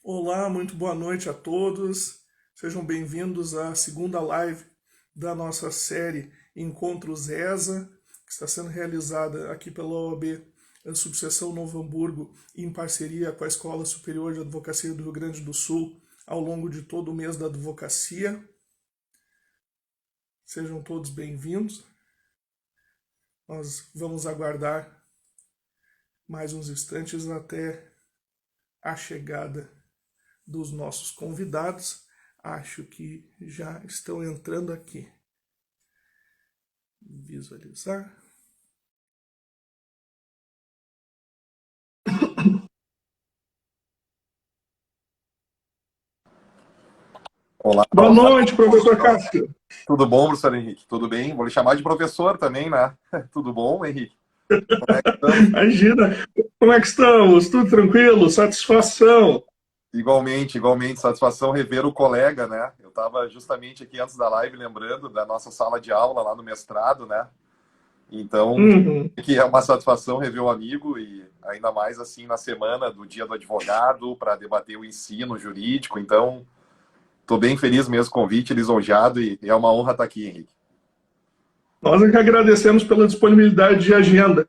Olá, muito boa noite a todos. Sejam bem-vindos à segunda live da nossa série Encontros ESA, que está sendo realizada aqui pela OAB Subseção Novo Hamburgo, em parceria com a Escola Superior de Advocacia do Rio Grande do Sul, ao longo de todo o mês da advocacia. Sejam todos bem-vindos. Nós vamos aguardar mais uns instantes até a chegada dos nossos convidados. Acho que já estão entrando aqui. Visualizar. Olá, Boa noite, professor Cássio. tudo bom, professor Henrique? Tudo bem? Vou lhe chamar de professor também, né? Tudo bom, Henrique? Como é que estamos? Imagina, como é que estamos? Tudo tranquilo? Satisfação? Igualmente, satisfação rever o colega, né? Eu estava justamente aqui antes da live lembrando da nossa sala de aula lá no mestrado, né? Então, que é uma satisfação rever o amigo e ainda mais assim na semana do Dia do Advogado para debater o ensino jurídico. Então, estou bem feliz mesmo com o convite, lisonjeado e é uma honra estar aqui, Henrique. Nós é que agradecemos pela disponibilidade de agenda.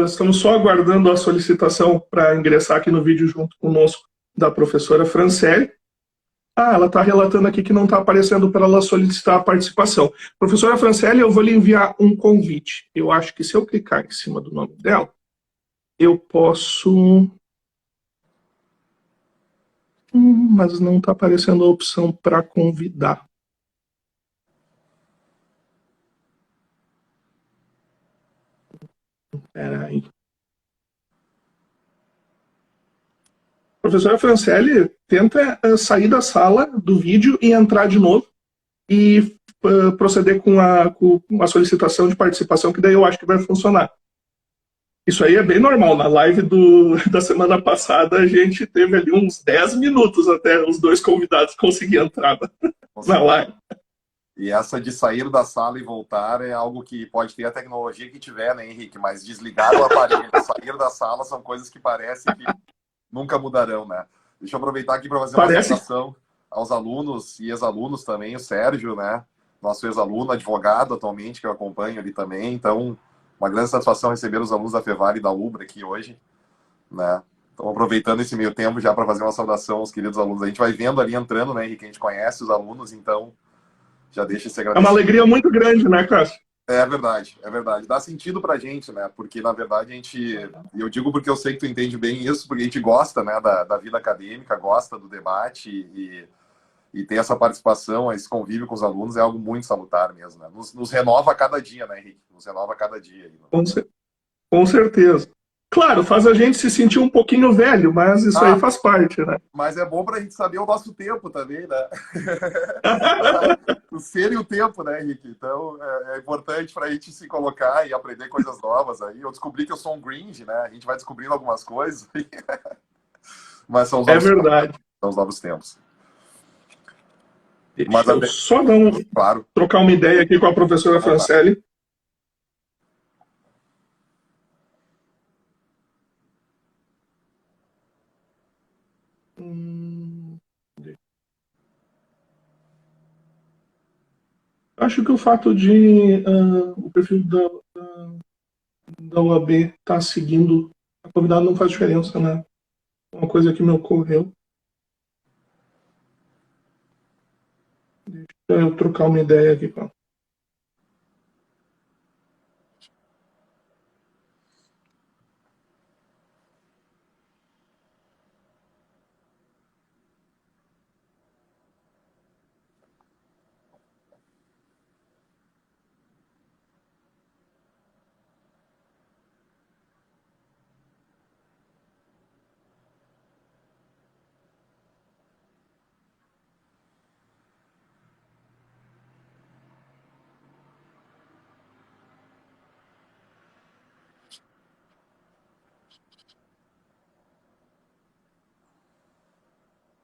Estamos só aguardando a solicitação para ingressar aqui no vídeo junto conosco da professora Franciele. Ela está relatando aqui que não está aparecendo para ela solicitar a participação. Professora Franciele, eu vou lhe enviar um convite. Eu acho que se eu clicar em cima do nome dela, eu posso... mas não está aparecendo a opção para convidar. Espera aí. Professora Franciele, tenta sair da sala do vídeo e entrar de novo e proceder com a solicitação de participação, que daí eu acho que vai funcionar. Isso aí é bem normal. Na live da semana passada, a gente teve ali uns 10 minutos até os dois convidados conseguirem entrar na live. E essa de sair da sala e voltar é algo que pode ter a tecnologia que tiver, né, Henrique? Mas desligar o aparelho e sair da sala são coisas que parecem que nunca mudarão, né? Deixa eu aproveitar aqui para fazer uma saudação aos alunos e ex-alunos também, o Sérgio, né? Nosso ex-aluno, advogado atualmente, que eu acompanho ali também. Então, uma grande satisfação receber os alunos da Fevale e da Ubra aqui hoje, né? Então, aproveitando esse meio tempo já para fazer uma saudação aos queridos alunos. A gente vai vendo ali entrando, né, Henrique? A gente conhece os alunos, então já deixa esse agradecimento. É uma alegria muito grande, né, Cássio? É verdade, é verdade. Dá sentido pra gente, né? Porque, na verdade, a gente... Eu digo porque eu sei que tu entende bem isso, porque a gente gosta, né, da vida acadêmica, gosta do debate e ter essa participação, esse convívio com os alunos é algo muito salutar mesmo, né? Nos renova a cada dia, né, Henrique? Nos renova a cada dia. Com certeza. Claro, faz a gente se sentir um pouquinho velho, mas isso aí faz parte, né? Mas é bom pra gente saber o nosso tempo também, né? O ser e o tempo, né, Henrique? Então, é importante pra gente se colocar e aprender coisas novas aí. Eu descobri que eu sou um gringe, né? A gente vai descobrindo algumas coisas. Mas são os novos verdade. Tempos. São os novos tempos. Deixa eu só trocar uma ideia aqui com a professora Franciele. Acho que o fato de o perfil da UAB estar seguindo a convidada não faz diferença, né? Uma coisa que me ocorreu. Deixa eu trocar uma ideia aqui com ela.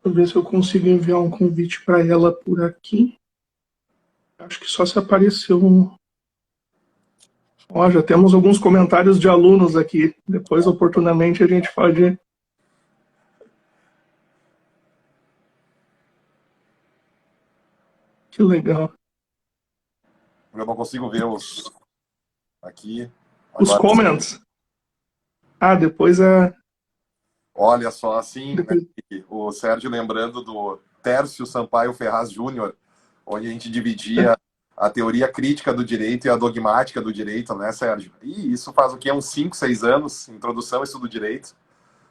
Vou ver se eu consigo enviar um convite para ela por aqui. Acho que só se apareceu um... Já temos alguns comentários de alunos aqui. Depois, oportunamente, a gente pode... Que legal. Eu não consigo ver os... Aqui. Os Agora, comments. Ah, depois a... olha só, assim, né, Depois... o Sérgio lembrando do Tércio Sampaio Ferraz Júnior, onde a gente dividia a teoria crítica do direito e a dogmática do direito, né, Sérgio? E isso faz o quê? Uns 5, 6 anos, introdução a estudo do direito,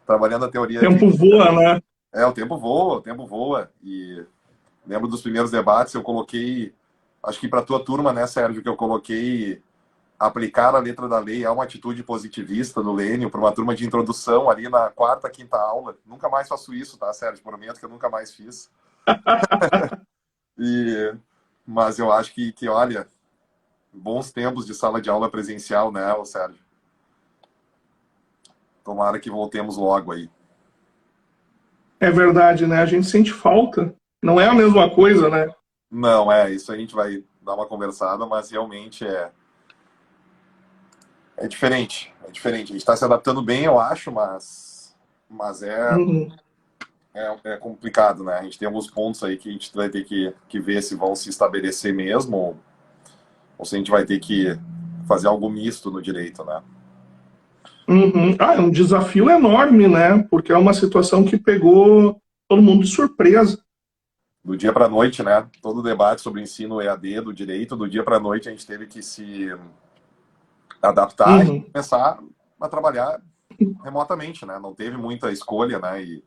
trabalhando a teoria Tempo crítica. voa, né? O tempo voa, o tempo voa. E lembro dos primeiros debates, eu coloquei, acho que para a tua turma, né, Sérgio, que eu coloquei aplicar a letra da lei é uma atitude positivista do Lênio para uma turma de introdução ali na 4ª, 5ª aula. Nunca mais faço isso, tá, Sérgio? Prometo que eu nunca mais fiz. Mas eu acho que, olha, bons tempos de sala de aula presencial, né, Sérgio? Tomara que voltemos logo aí. É verdade, né? A gente sente falta. Não é a mesma coisa, né? Não, isso a gente vai dar uma conversada, mas realmente é diferente. É diferente. A gente está se adaptando bem, eu acho, mas é complicado, né? A gente tem alguns pontos aí que a gente vai ter que ver se vão se estabelecer mesmo ou se a gente vai ter que fazer algo misto no direito, né? É um desafio enorme, né? Porque é uma situação que pegou todo mundo de surpresa. Do dia para a noite, né? Todo o debate sobre o ensino EAD do direito, do dia para a noite a gente teve que se adaptar e começar a trabalhar remotamente, né? Não teve muita escolha, né?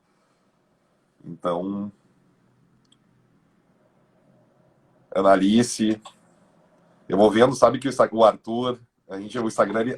Então, Analice, eu vou vendo, sabe que o Arthur, o Instagram,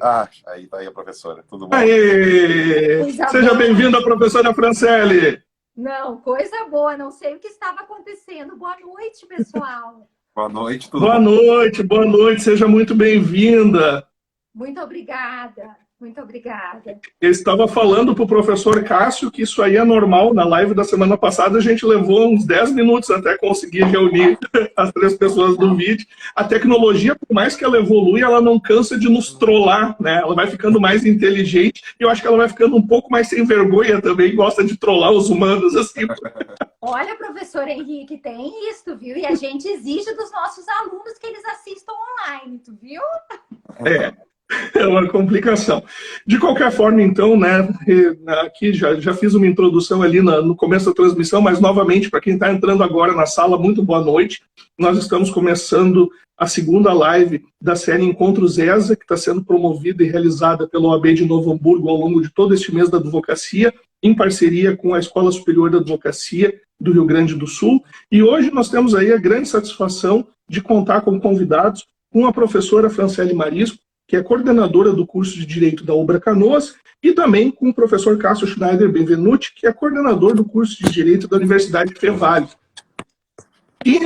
aí tá aí a professora, tudo bom? Aê! Seja bem-vinda, professora Francelli. Não, coisa boa, não sei o que estava acontecendo. Boa noite, pessoal. Boa noite, tudo boa bom? Boa noite, seja muito bem-vinda. Muito obrigada, muito obrigada. Eu estava falando para o professor Cássio que isso aí é normal. Na live da semana passada a gente levou uns 10 minutos até conseguir reunir as 3 pessoas do vídeo. A tecnologia, por mais que ela evolui, ela não cansa de nos trollar, né? Ela vai ficando mais inteligente e eu acho que ela vai ficando um pouco mais sem vergonha também, gosta de trollar os humanos assim. Olha, professor Henrique, tem isso, viu? E a gente exige dos nossos alunos que eles assistam online, tu viu? É uma complicação. De qualquer forma, então, né, aqui já fiz uma introdução ali no começo da transmissão, mas novamente, para quem está entrando agora na sala, muito boa noite. Nós estamos começando a segunda live da série Encontros ESA, que está sendo promovida e realizada pela OAB de Novo Hamburgo ao longo de todo este mês da advocacia, em parceria com a Escola Superior da Advocacia do Rio Grande do Sul. E hoje nós temos aí a grande satisfação de contar com convidados, com a professora Francelli Marisco, que é coordenadora do curso de Direito da Ubra Canoas, e também com o professor Cássio Schneider Benvenuti, que é coordenador do curso de Direito da Universidade Fevale. E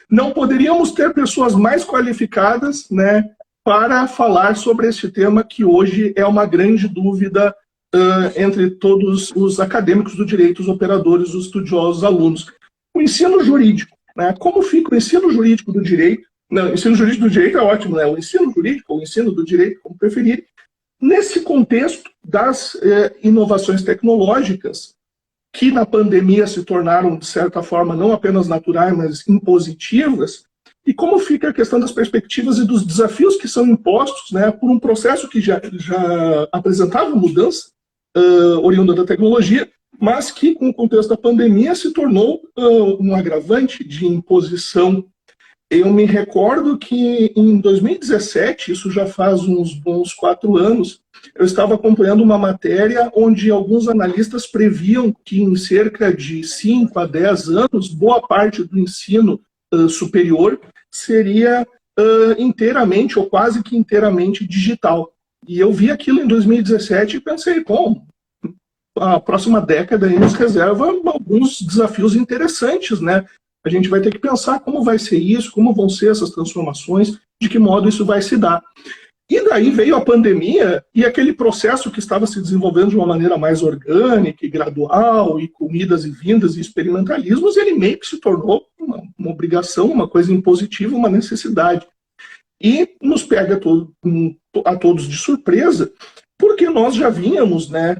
não poderíamos ter pessoas mais qualificadas, né, para falar sobre esse tema que hoje é uma grande dúvida entre todos os acadêmicos do direito, os operadores, os estudiosos, os alunos. O ensino jurídico, né, como fica o ensino jurídico do direito? Não, o ensino jurídico do direito é ótimo, né? O ensino jurídico, ou o ensino do direito, como preferir, nesse contexto das inovações tecnológicas, que na pandemia se tornaram, de certa forma, não apenas naturais, mas impositivas, e como fica a questão das perspectivas e dos desafios que são impostos, né, por um processo que já apresentava mudança oriunda da tecnologia, mas que, com o contexto da pandemia, se tornou um agravante de imposição. Eu me recordo que em 2017, isso já faz uns bons 4 anos, eu estava acompanhando uma matéria onde alguns analistas previam que em cerca de 5 a 10 anos, boa parte do ensino superior seria inteiramente ou quase que inteiramente digital. E eu vi aquilo em 2017 e pensei, bom, a próxima década aí nos reserva alguns desafios interessantes, né? A gente vai ter que pensar como vai ser isso, como vão ser essas transformações, de que modo isso vai se dar. E daí veio a pandemia e aquele processo que estava se desenvolvendo de uma maneira mais orgânica e gradual, e com idas e vindas e experimentalismos, ele meio que se tornou uma obrigação, uma coisa impositiva, uma necessidade. E nos pega a todos de surpresa, porque nós já vínhamos, né,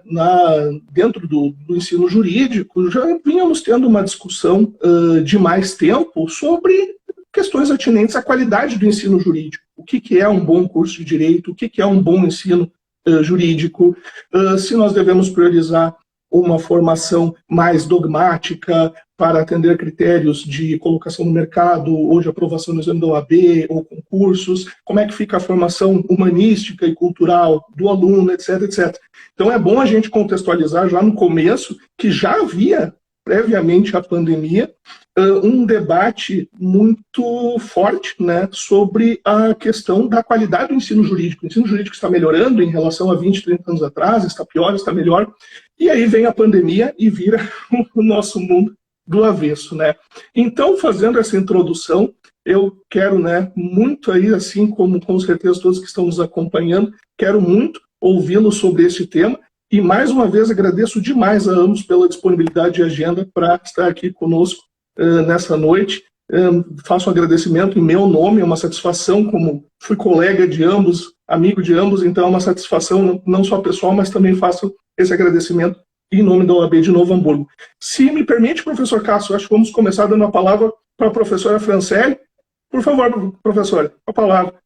dentro do ensino jurídico, já vínhamos tendo uma discussão de mais tempo sobre questões atinentes à qualidade do ensino jurídico. O que é um bom curso de direito, o que é um bom ensino jurídico, se nós devemos priorizar uma formação mais dogmática para atender critérios de colocação no mercado ou de aprovação no exame da OAB ou concursos, como é que fica a formação humanística e cultural do aluno, etc, etc. Então é bom a gente contextualizar já no começo que já havia, previamente à pandemia, um debate muito forte, né, sobre a questão da qualidade do ensino jurídico. O ensino jurídico está melhorando em relação a 20, 30 anos atrás, está pior, está melhor, e aí vem a pandemia e vira o nosso mundo do avesso, né? Então, fazendo essa introdução, eu quero, né, muito aí, assim como com certeza todos que estão nos acompanhando, quero muito ouvi-lo sobre esse tema. E mais uma vez agradeço demais a ambos pela disponibilidade de agenda para estar aqui conosco nessa noite. Faço um agradecimento em meu nome, é uma satisfação, como fui colega de ambos, amigo de ambos, então é uma satisfação não só pessoal, mas também faço esse agradecimento em nome da OAB de Novo Hamburgo. Se me permite, professor Cássio, acho que vamos começar dando a palavra para a professora Franciele. Por favor, professora, a palavra.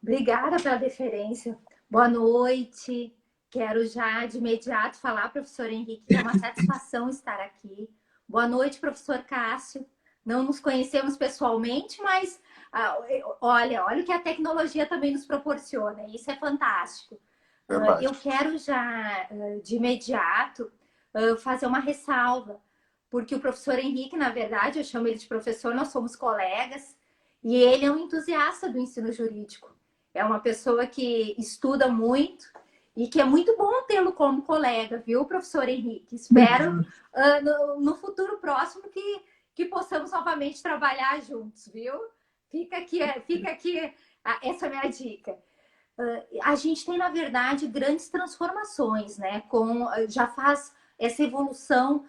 Obrigada pela deferência. Boa noite. Quero já de imediato falar, professor Henrique, que é uma satisfação estar aqui. Boa noite, professor Cássio. Não nos conhecemos pessoalmente, mas olha o que a tecnologia também nos proporciona. Isso é fantástico. Eu quero já, de imediato, fazer uma ressalva, porque o professor Henrique, na verdade, eu chamo ele de professor, nós somos colegas, e ele é um entusiasta do ensino jurídico. É uma pessoa que estuda muito e que é muito bom tê-lo como colega, viu, professor Henrique? Espero no futuro próximo que possamos novamente trabalhar juntos, viu? Fica aqui essa é a minha dica. A gente tem, na verdade, grandes transformações, né? Já faz essa evolução,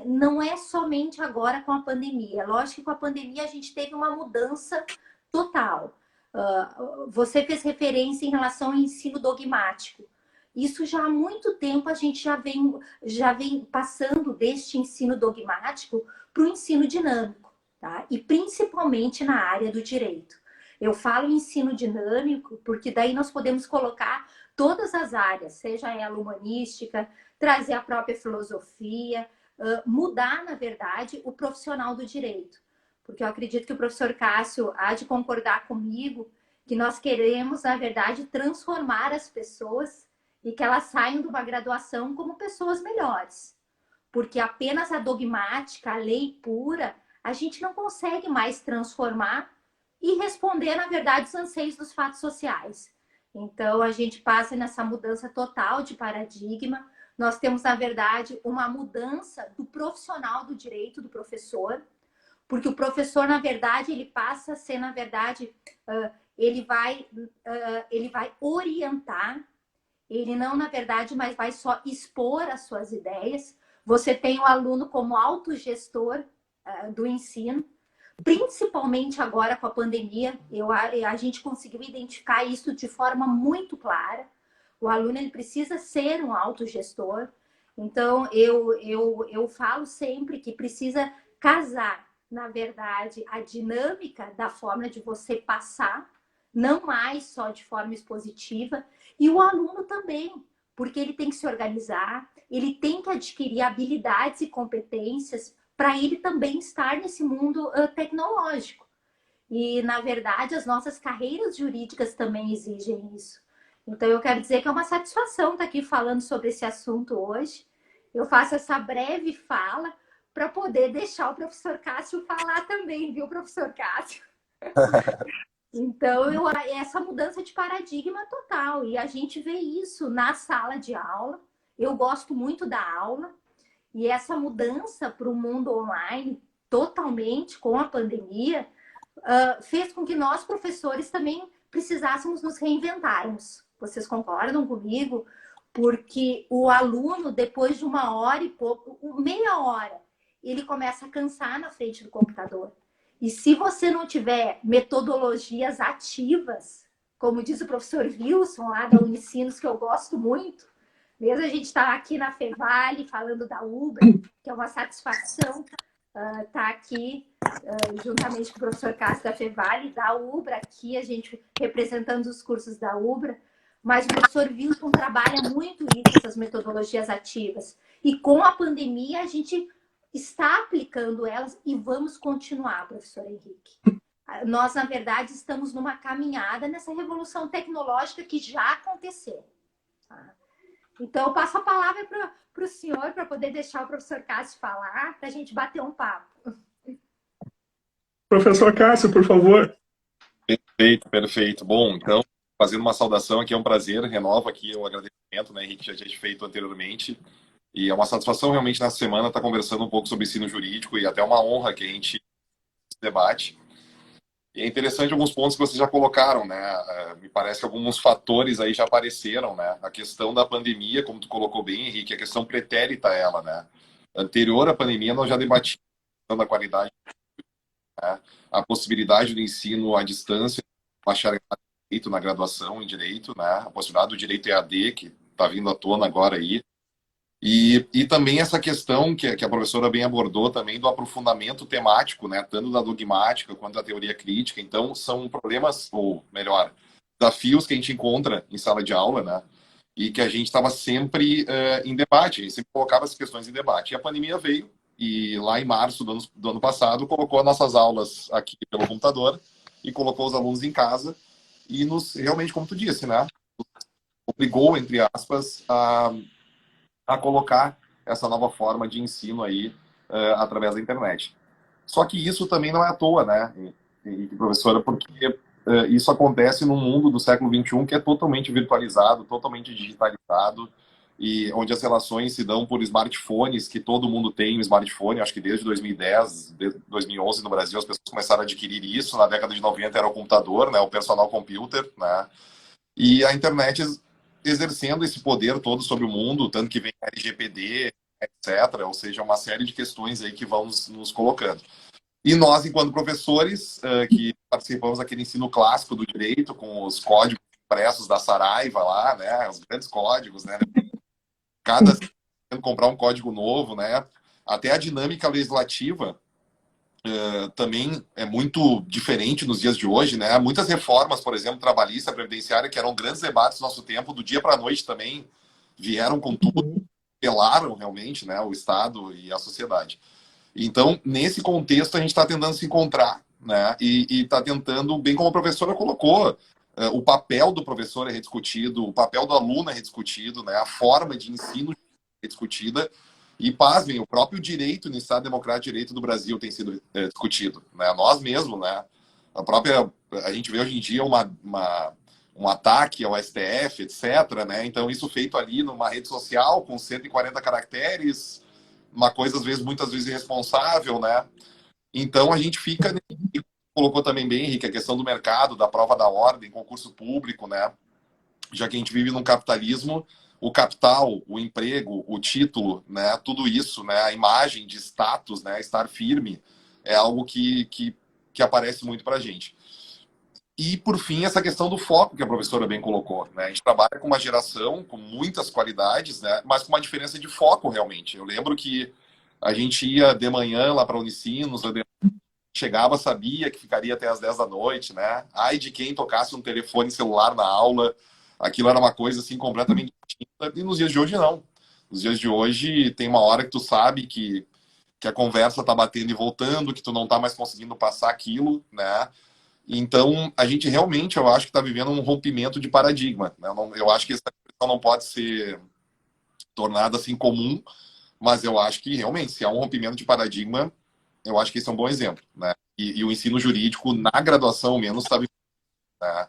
não é somente agora com a pandemia. Lógico que com a pandemia a gente teve uma mudança total. Você fez referência em relação ao ensino dogmático. Isso já há muito tempo a gente já vem passando deste ensino dogmático para o ensino dinâmico, tá? E principalmente na área do direito. Eu falo ensino dinâmico porque daí nós podemos colocar todas as áreas, seja ela humanística, trazer a própria filosofia, mudar, na verdade, o profissional do direito. Porque eu acredito que o professor Cássio há de concordar comigo que nós queremos, na verdade, transformar as pessoas e que elas saiam de uma graduação como pessoas melhores. Porque apenas a dogmática, a lei pura, a gente não consegue mais transformar e responder, na verdade, os anseios dos fatos sociais. Então, a gente passa nessa mudança total de paradigma. Nós temos, na verdade, uma mudança do profissional do direito, do professor, porque o professor, na verdade, ele passa a ser, na verdade, ele vai orientar, ele não, na verdade, mas vai só expor as suas ideias. Você tem o aluno como autogestor do ensino, principalmente agora com a pandemia, a gente conseguiu identificar isso de forma muito clara. O aluno ele precisa ser um autogestor. Então, eu falo sempre que precisa casar, na verdade, a dinâmica da forma de você passar, não mais só de forma expositiva, e o aluno também, porque ele tem que se organizar, ele tem que adquirir habilidades e competências para ele também estar nesse mundo tecnológico. E, na verdade, as nossas carreiras jurídicas também exigem isso. Então, eu quero dizer que é uma satisfação estar aqui falando sobre esse assunto hoje. Eu faço essa breve fala para poder deixar o professor Cássio falar também, viu, professor Cássio? Então, essa mudança de paradigma total. E a gente vê isso na sala de aula. Eu gosto muito da aula. E essa mudança para o mundo online, totalmente com a pandemia, fez com que nós, professores, também precisássemos nos reinventarmos. Vocês concordam comigo? Porque o aluno, depois de 1h e pouco, meia hora, ele começa a cansar na frente do computador. E se você não tiver metodologias ativas, como diz o professor Wilson, lá da Unicinos, que eu gosto muito. Mesmo a gente está aqui na Fevale falando da Ubra, que é uma satisfação estar aqui juntamente com o professor Cássio da Fevale, da Ubra, aqui a gente representando os cursos da Ubra, mas o professor Wilson trabalha muito isso, essas metodologias ativas. E com a pandemia a gente está aplicando elas e vamos continuar, professor Henrique. Nós, na verdade, estamos numa caminhada nessa revolução tecnológica que já aconteceu. Tá? Então, eu passo a palavra para o senhor, para poder deixar o professor Cássio falar, para a gente bater um papo. Professor Cássio, por favor. Perfeito, perfeito. Bom, então, fazendo uma saudação aqui, é um prazer, renovo aqui o agradecimento, né, Henrique, já tinha feito anteriormente, e é uma satisfação realmente nessa semana estar conversando um pouco sobre ensino jurídico e até uma honra que a gente debate. E é interessante alguns pontos que vocês já colocaram, né? Me parece que alguns fatores aí já apareceram, né? A questão da pandemia, como tu colocou bem, Henrique, a questão pretérita a ela, né? Anterior à pandemia, nós já debatíamos a questão da qualidade, né? A possibilidade do ensino à distância, bacharelado em direito na graduação em direito, né? A possibilidade do direito EAD, que está vindo à tona agora aí. E também essa questão que a professora bem abordou também do aprofundamento temático, né, tanto da dogmática quanto da teoria crítica. Então, são problemas, ou melhor, desafios que a gente encontra em sala de aula, né, e que a gente estava sempre em debate, a gente sempre colocava essas questões em debate. E a pandemia veio, e lá em março do ano passado, colocou as nossas aulas aqui pelo computador e colocou os alunos em casa e nos, realmente, como tu disse, né, obrigou, entre aspas, a colocar essa nova forma de ensino aí através da internet. Só que isso também não é à toa, né, professora, porque isso acontece num mundo do século XXI que é totalmente virtualizado, totalmente digitalizado, e onde as relações se dão por smartphones, que todo mundo tem um smartphone, acho que desde 2010, 2011 no Brasil as pessoas começaram a adquirir isso, na década de 90 era o computador, né, o personal computer, né, e a internet exercendo esse poder todo sobre o mundo, tanto que vem LGPD, etc., ou seja, uma série de questões aí que vão nos colocando. E nós, enquanto professores, que participamos daquele ensino clássico do direito, com os códigos impressos da Saraiva lá, né, os grandes códigos, né, cada comprar um código novo, né, até a dinâmica legislativa também é muito diferente nos dias de hoje, né? Muitas reformas, por exemplo, trabalhista, previdenciária, que eram grandes debates no nosso tempo, do dia para a noite também vieram com tudo, pelaram realmente, né, o Estado e a sociedade. Então, nesse contexto, a gente está tentando se encontrar, né? E está tentando, bem como a professora colocou, o papel do professor é rediscutido, o papel do aluno é rediscutido, né? A forma de ensino é discutida. E, pasmem, o próprio direito no Estado Democrático de Direito do Brasil tem sido discutido, né? Nós mesmos, né? A gente vê hoje em dia um ataque ao STF, etc., né? Então, isso feito ali numa rede social com 140 caracteres, uma coisa, muitas vezes, irresponsável, né? Então, a gente fica... Colocou também bem, Henrique, a questão do mercado, da prova da ordem, concurso público, né? Já que a gente vive num capitalismo, o capital, o emprego, o título, né, tudo isso, né, a imagem de status, né, estar firme, é algo que aparece muito para a gente. E, por fim, essa questão do foco que a professora bem colocou, né? A gente trabalha com uma geração com muitas qualidades, né, mas com uma diferença de foco, realmente. Eu lembro que a gente ia de manhã lá para a Unicinos, chegava, sabia que ficaria até as 10 da noite, né? Ai de quem tocasse um telefone celular na aula, aquilo era uma coisa assim completamente distinta. E nos dias de hoje não. Nos dias de hoje tem uma hora que tu sabe que a conversa tá batendo e voltando, que tu não tá mais conseguindo passar aquilo, né? Então a gente realmente, eu acho que tá vivendo um rompimento de paradigma, né? Eu acho que essa questão não pode ser tornada assim comum, mas eu acho que realmente, se há um rompimento de paradigma, eu acho que esse é um bom exemplo, né? E o ensino jurídico, na graduação, menos, está vivendo, né?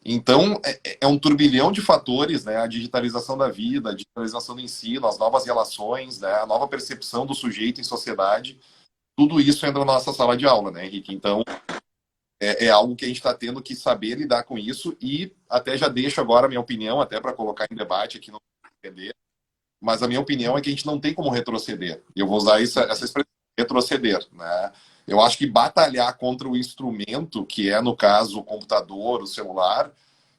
Então, é um turbilhão de fatores, né? A digitalização da vida, a digitalização do ensino, as novas relações, né? A nova percepção do sujeito em sociedade, tudo isso entra na nossa sala de aula, né, Henrique? Então, é algo que a gente está tendo que saber lidar com isso e até já deixo agora a minha opinião, até para colocar em debate aqui no PD, mas a minha opinião é que a gente não tem como retroceder. Eu vou usar essa expressão, retroceder, né? Eu acho que batalhar contra o instrumento, que é, no caso, o computador, o celular,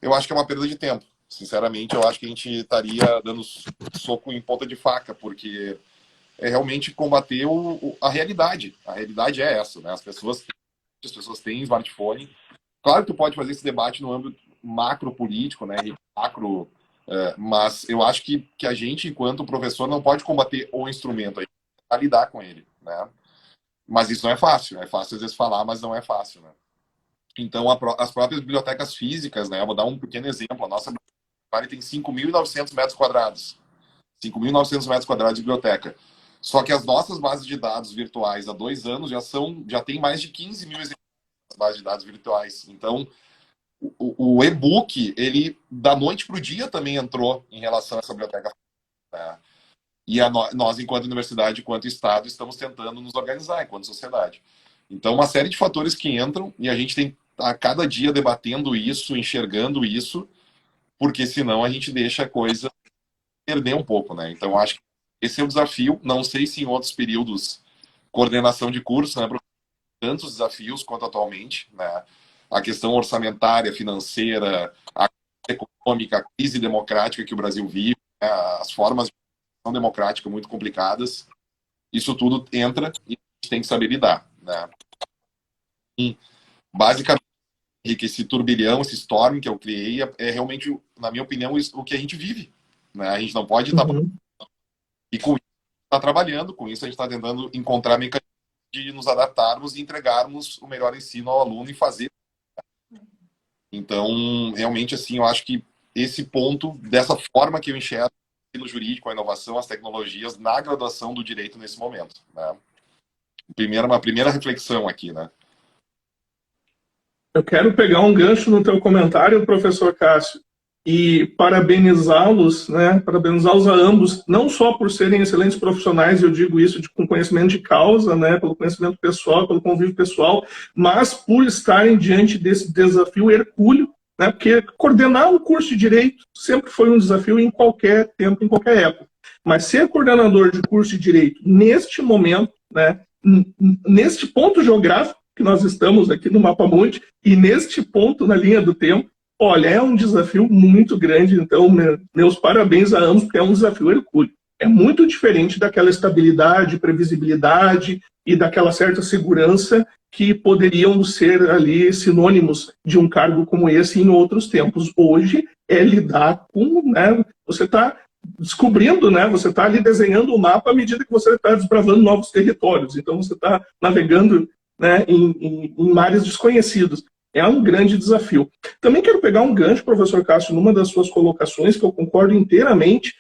eu acho que é uma perda de tempo. Sinceramente, eu acho que a gente estaria dando soco em ponta de faca, porque é realmente combater a realidade. A realidade é essa, né? As pessoas têm smartphone. Claro que tu pode fazer esse debate no âmbito macro político, né? Macro, mas eu acho que a gente, enquanto professor, não pode combater o instrumento, a gente tem que lidar com ele, né? Mas isso não é fácil. É fácil às vezes falar, mas não é fácil, né? Então, as próprias bibliotecas físicas, né? Eu vou dar um pequeno exemplo. A nossa biblioteca tem 5.900 metros quadrados. 5.900 metros quadrados de biblioteca. Só que as nossas bases de dados virtuais há 2 anos já tem mais de 15 mil exemplares das bases de dados virtuais. Então, o e-book, ele da noite para o dia também entrou em relação a essa biblioteca. Né? E nós, enquanto universidade, enquanto Estado, estamos tentando nos organizar enquanto sociedade. Então, uma série de fatores que entram e a gente tem a cada dia debatendo isso, enxergando isso, porque senão a gente deixa a coisa perder um pouco, né? Então, acho que esse é o desafio. Não sei se em outros períodos, coordenação de curso, né, tantos desafios quanto atualmente, né? A questão orçamentária, financeira, a crise econômica, a crise democrática que o Brasil vive, né? As formas de ação democrática muito complicadas, isso tudo entra e a gente tem que saber lidar, né? E, basicamente, esse turbilhão, esse storm que eu criei é realmente, na minha opinião, o que a gente vive, né? A gente não pode estar... E com isso, está trabalhando, com isso a gente está tentando encontrar mecanismos de nos adaptarmos e entregarmos o melhor ensino ao aluno e fazer. Então, realmente, assim, eu acho que esse ponto, dessa forma que eu enxergo o ensino jurídico, a inovação, as tecnologias na graduação do direito nesse momento, né? Uma primeira reflexão aqui, né? Eu quero pegar um gancho no teu comentário, professor Cássio, e parabenizá-los, né? Parabenizá-los a ambos, não só por serem excelentes profissionais, eu digo isso com conhecimento de causa, né? Pelo conhecimento pessoal, pelo convívio pessoal, mas por estarem diante desse desafio hercúleo, né? Porque coordenar um curso de direito sempre foi um desafio em qualquer tempo, em qualquer época. Mas ser coordenador de curso de direito neste momento, né? Neste ponto geográfico que nós estamos aqui no Mapa Mundi, e neste ponto na linha do tempo, olha, é um desafio muito grande. Então, meus parabéns a ambos, porque é um desafio hercúleo. É muito diferente daquela estabilidade, previsibilidade e daquela certa segurança que poderiam ser ali sinônimos de um cargo como esse em outros tempos. Hoje é lidar com, né, você está descobrindo, né, você está ali desenhando o mapa à medida que você está desbravando novos territórios. Então, você está navegando, né, em mares desconhecidos. É um grande desafio. Também quero pegar um gancho, professor Cássio, numa das suas colocações, que eu concordo inteiramente.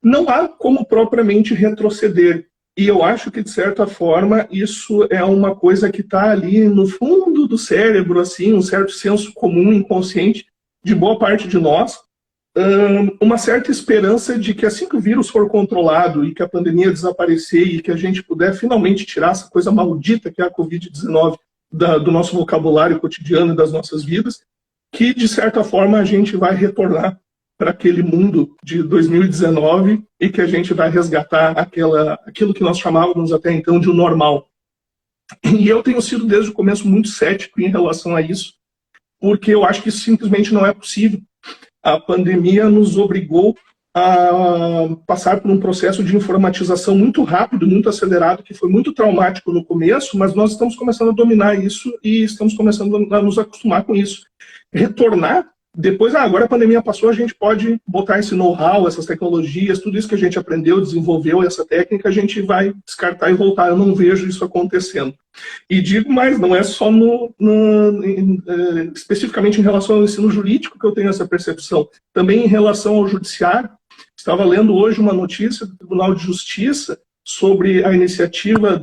Não há como propriamente retroceder. E eu acho que, de certa forma, isso é uma coisa que está ali no fundo do cérebro, assim, um certo senso comum, inconsciente, de boa parte de nós. Uma certa esperança de que assim que o vírus for controlado e que a pandemia desaparecer e que a gente puder finalmente tirar essa coisa maldita que é a Covid-19 do nosso vocabulário cotidiano e das nossas vidas, que de certa forma a gente vai retornar para aquele mundo de 2019 e que a gente vai resgatar aquilo que nós chamávamos até então de o normal. E eu tenho sido desde o começo muito cético em relação a isso, porque eu acho que isso simplesmente não é possível. A pandemia nos obrigou a passar por um processo de informatização muito rápido, muito acelerado, que foi muito traumático no começo, mas nós estamos começando a dominar isso e estamos começando a nos acostumar com isso. Retornar, depois, agora a pandemia passou, a gente pode botar esse know-how, essas tecnologias, tudo isso que a gente aprendeu, desenvolveu, essa técnica, a gente vai descartar e voltar. Eu não vejo isso acontecendo. E digo mais, não é só especificamente em relação ao ensino jurídico que eu tenho essa percepção, também em relação ao judiciário. Estava lendo hoje uma notícia do Tribunal de Justiça sobre a iniciativa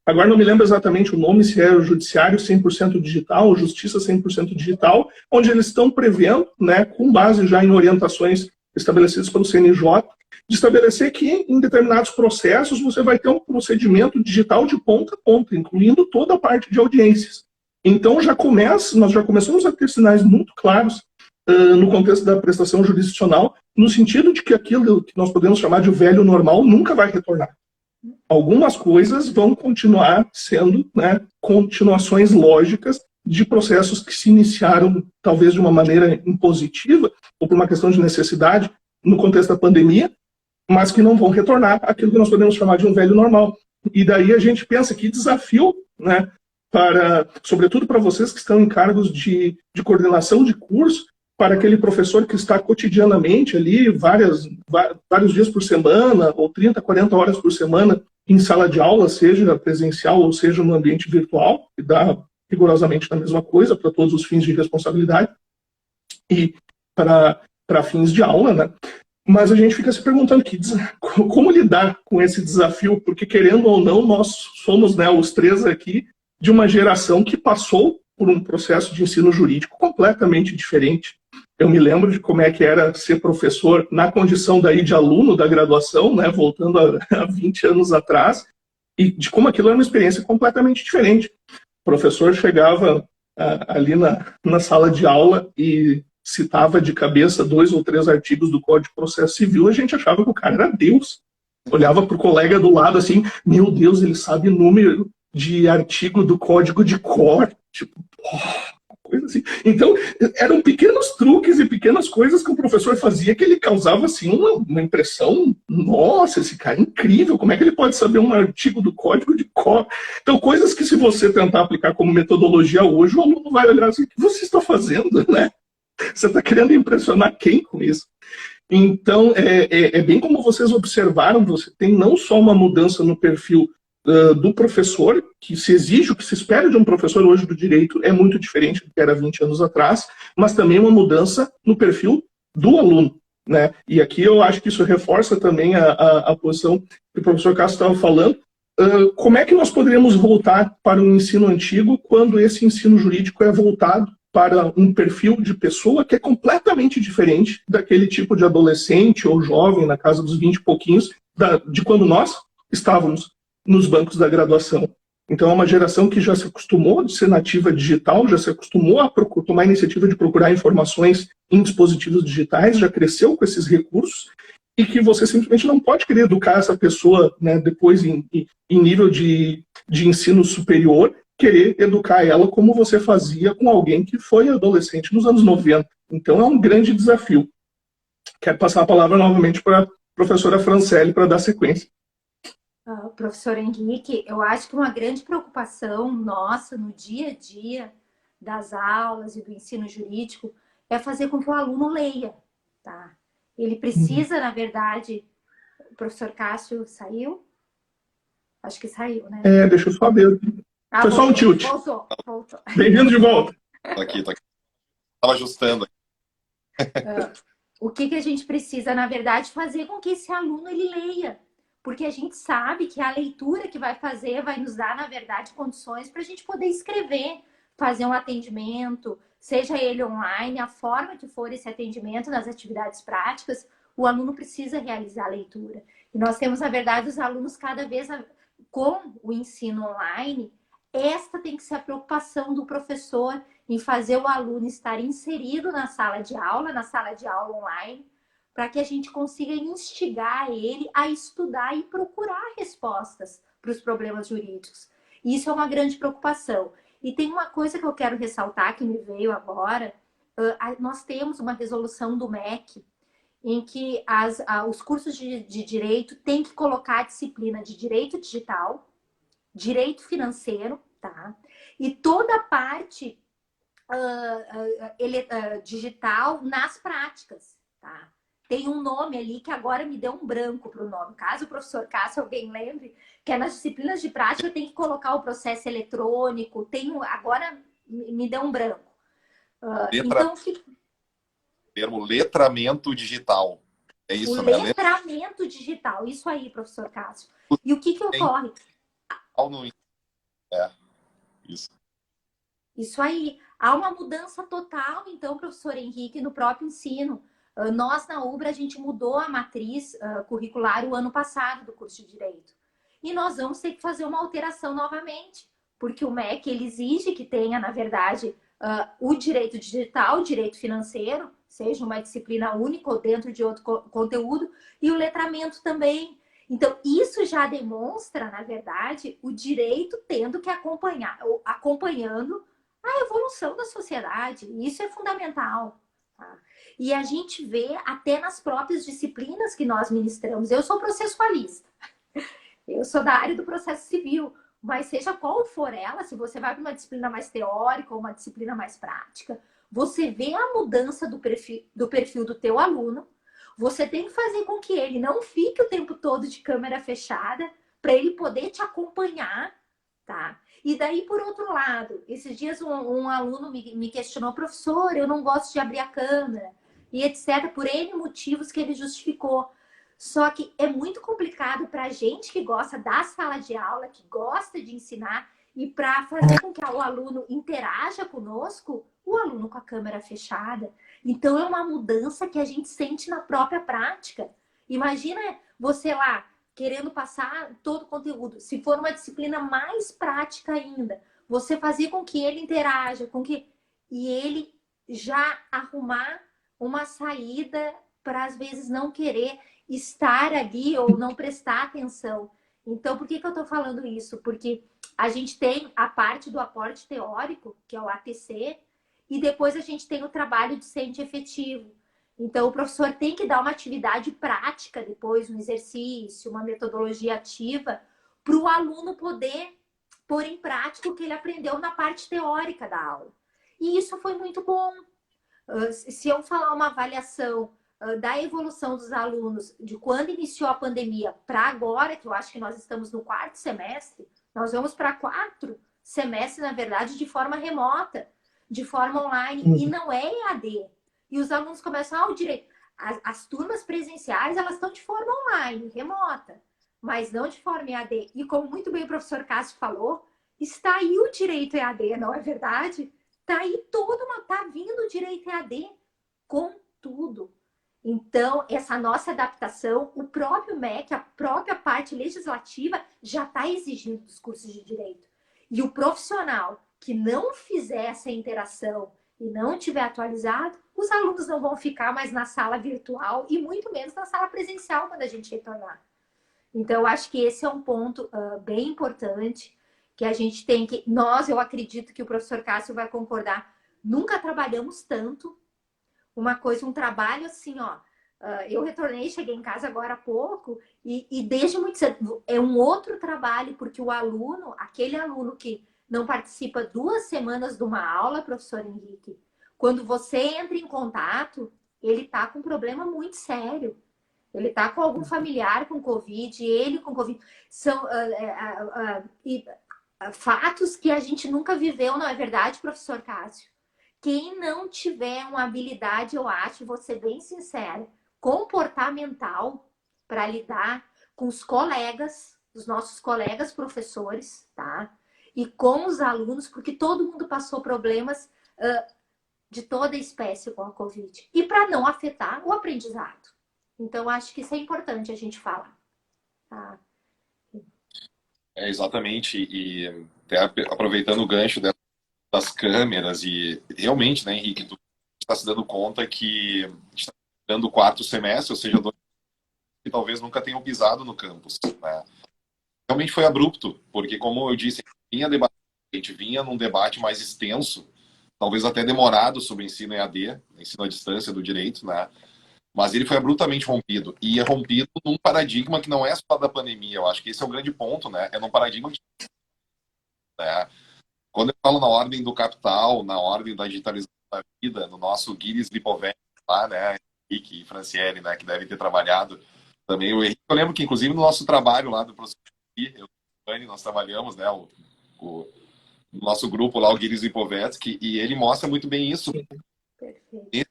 agora não me lembro exatamente o nome, se é o Judiciário 100% Digital ou Justiça 100% Digital, onde eles estão prevendo, né, com base já em orientações estabelecidas pelo CNJ, de estabelecer que em determinados processos você vai ter um procedimento digital de ponta a ponta, incluindo toda a parte de audiências. Então nós já começamos a ter sinais muito claros no contexto da prestação jurisdicional, no sentido de que aquilo que nós podemos chamar de o velho normal nunca vai retornar. Algumas coisas vão continuar sendo, né, continuações lógicas de processos que se iniciaram talvez de uma maneira impositiva ou por uma questão de necessidade no contexto da pandemia, mas que não vão retornar àquilo que nós podemos chamar de um velho normal. E daí a gente pensa que desafio, né, sobretudo para vocês que estão em cargos de coordenação de curso, para aquele professor que está cotidianamente ali, vários dias por semana, ou 30, 40 horas por semana, em sala de aula, seja presencial ou seja no ambiente virtual, que dá rigorosamente a mesma coisa para todos os fins de responsabilidade e para fins de aula, né? Mas a gente fica se perguntando como lidar com esse desafio, porque querendo ou não, nós somos, né, os três aqui, de uma geração que passou por um processo de ensino jurídico completamente diferente. Eu me lembro de como é que era ser professor na condição daí de aluno da graduação, né, voltando a 20 anos atrás, e de como aquilo era uma experiência completamente diferente. O professor chegava ali na sala de aula e citava de cabeça 2 ou 3 artigos do Código de Processo Civil, a gente achava que o cara era Deus. Olhava para o colega do lado assim, meu Deus, ele sabe número de artigo do código de cor. Tipo, coisa assim. Então, eram pequenos truques e pequenas coisas que o professor fazia que ele causava assim uma impressão, nossa, esse cara é incrível, como é que ele pode saber um artigo do código de cor? Então, coisas que se você tentar aplicar como metodologia hoje, o aluno vai olhar assim, o que você está fazendo, né? Você está querendo impressionar quem com isso? Então, é bem como vocês observaram, você tem não só uma mudança no perfil do professor, que se exige, o que se espera de um professor hoje do direito é muito diferente do que era 20 anos atrás, mas também uma mudança no perfil do aluno, né? E aqui eu acho que isso reforça também a posição que o professor Castro estava falando. Como é que nós poderíamos voltar para um ensino antigo quando esse ensino jurídico é voltado para um perfil de pessoa que é completamente diferente daquele tipo de adolescente ou jovem, na casa dos 20 e pouquinhos, de quando nós estávamos nos bancos da graduação. Então é uma geração que já se acostumou de ser nativa digital, já se acostumou a tomar a iniciativa de procurar informações em dispositivos digitais, já cresceu com esses recursos, e que você simplesmente não pode querer educar essa pessoa, né, depois em nível de ensino superior, querer educar ela como você fazia com alguém que foi adolescente nos anos 90. Então é um grande desafio. Quero passar a palavra novamente para a professora Franciele para dar sequência. Professor Henrique, eu acho que uma grande preocupação nossa no dia a dia das aulas e do ensino jurídico é fazer com que o aluno leia, tá? Ele precisa, na verdade... O professor Cássio saiu? Acho que saiu, né? Deixa eu só ver. Foi só um tilt. Voltou. Bem-vindo de volta. Tô aqui. Estava ajustando. O que a gente precisa, na verdade, fazer com que esse aluno ele leia? Porque a gente sabe que a leitura que vai fazer vai nos dar, na verdade, condições para a gente poder escrever, fazer um atendimento, seja ele online, a forma que for esse atendimento nas atividades práticas, o aluno precisa realizar a leitura. E nós temos, na verdade, os alunos cada vez com o ensino online, esta tem que ser a preocupação do professor em fazer o aluno estar inserido na sala de aula online, para que a gente consiga instigar ele a estudar e procurar respostas para os problemas jurídicos. Isso é uma grande preocupação. E tem uma coisa que eu quero ressaltar que me veio agora. Nós temos uma resolução do MEC em que os cursos de direito têm que colocar a disciplina de direito digital, direito financeiro, tá? E toda a parte digital nas práticas, tá? Tem um nome ali que agora me deu um branco para o nome. Caso o professor Cássio, alguém lembre, que é nas disciplinas de prática tem que colocar o processo eletrônico. Agora me deu um branco. Então, termo letramento digital. É isso, né? Letramento digital. Isso aí, professor Cássio. E o que ocorre? Isso. Isso aí. Há uma mudança total, então, professor Henrique, no próprio ensino. Nós, na UBRA, a gente mudou a matriz curricular o ano passado do curso de Direito. E nós vamos ter que fazer uma alteração novamente, porque o MEC ele exige que tenha, na verdade, o direito digital, o direito financeiro, seja uma disciplina única ou dentro de outro conteúdo, e o letramento também. Então, isso já demonstra, na verdade, o direito tendo que acompanhando a evolução da sociedade. Isso é fundamental. Tá? E a gente vê até nas próprias disciplinas que nós ministramos. Eu sou processualista, eu sou da área do processo civil, mas seja qual for ela, se você vai para uma disciplina mais teórica ou uma disciplina mais prática, você vê a mudança do perfil do teu aluno. Você tem que fazer com que ele não fique o tempo todo de câmera fechada, para ele poder te acompanhar, tá? E daí, por outro lado, esses dias um aluno me questionou, professor, eu não gosto de abrir a câmera, e etc., por N motivos que ele justificou. Só que é muito complicado para a gente que gosta da sala de aula, que gosta de ensinar, e para fazer com que o aluno interaja conosco, o aluno com a câmera fechada. Então, é uma mudança que a gente sente na própria prática. Imagina você lá, querendo passar todo o conteúdo. Se for uma disciplina mais prática ainda, você fazer com que ele interaja, e ele já arrumar uma saída para, às vezes, não querer estar ali ou não prestar atenção. Então, por que eu estou falando isso? Porque a gente tem a parte do aporte teórico, que é o ATC, e depois a gente tem o trabalho docente efetivo. Então, o professor tem que dar uma atividade prática depois, um exercício, uma metodologia ativa, para o aluno poder pôr em prática o que ele aprendeu na parte teórica da aula. E isso foi muito bom. Se eu falar uma avaliação da evolução dos alunos de quando iniciou a pandemia para agora, que eu acho que nós estamos no 4º semestre, nós vamos para 4 semestres, na verdade, de forma remota, de forma online, e não é EAD. E os alunos começam, o direito. As turmas presenciais, elas estão de forma online, remota, mas não de forma EAD. E como muito bem o professor Cássio falou, está aí o direito EAD, não é verdade? Está aí tá vindo o direito EAD com tudo. Então, essa nossa adaptação, o próprio MEC, a própria parte legislativa, já está exigindo dos cursos de direito. E o profissional que não fizer essa interação e não tiver atualizado, os alunos não vão ficar mais na sala virtual e muito menos na sala presencial quando a gente retornar. Então, eu acho que esse é um ponto bem importante que a gente tem que... eu acredito que o professor Cássio vai concordar, nunca trabalhamos tanto. Um trabalho assim, ó. Eu retornei, cheguei em casa agora há pouco e desde muito cedo é um outro trabalho, porque o aluno, aquele aluno que não participa 2 semanas de uma aula, professor Henrique, quando você entra em contato, ele tá com um problema muito sério. Ele tá com algum familiar com Covid, ele com Covid. São fatos que a gente nunca viveu, não é verdade, professor Cássio? Quem não tiver uma habilidade, eu acho, vou ser bem sincera, comportamental para lidar com os colegas, os nossos colegas professores, tá? E com os alunos, porque todo mundo passou problemas de toda espécie com a Covid. E para não afetar o aprendizado. Então, acho que isso é importante a gente falar. Tá? Exatamente. E até aproveitando o gancho das câmeras, e realmente, né, Henrique, tu está se dando conta que está dando o 4º semestre, ou seja, que talvez nunca tenham pisado no campus, né? Realmente foi abrupto, porque, como eu disse, a gente vinha num debate mais extenso, talvez até demorado, sobre o ensino EAD, ensino à distância do direito, né? Mas ele foi abruptamente rompido. E é rompido num paradigma que não é só da pandemia. Eu acho que esse é o grande ponto, né? É num paradigma que, né? Quando eu falo na ordem do capital, na ordem da digitalização da vida, no nosso Guiris Lipovetsky lá, né? Henrique e Franciele, né? Que devem ter trabalhado também. O Henrique, eu lembro que, inclusive, no nosso trabalho lá do professor eu e o Dani, nós trabalhamos, né? O nosso grupo lá, o Guiris Lipovetsky, e ele mostra muito bem isso. Perfeito.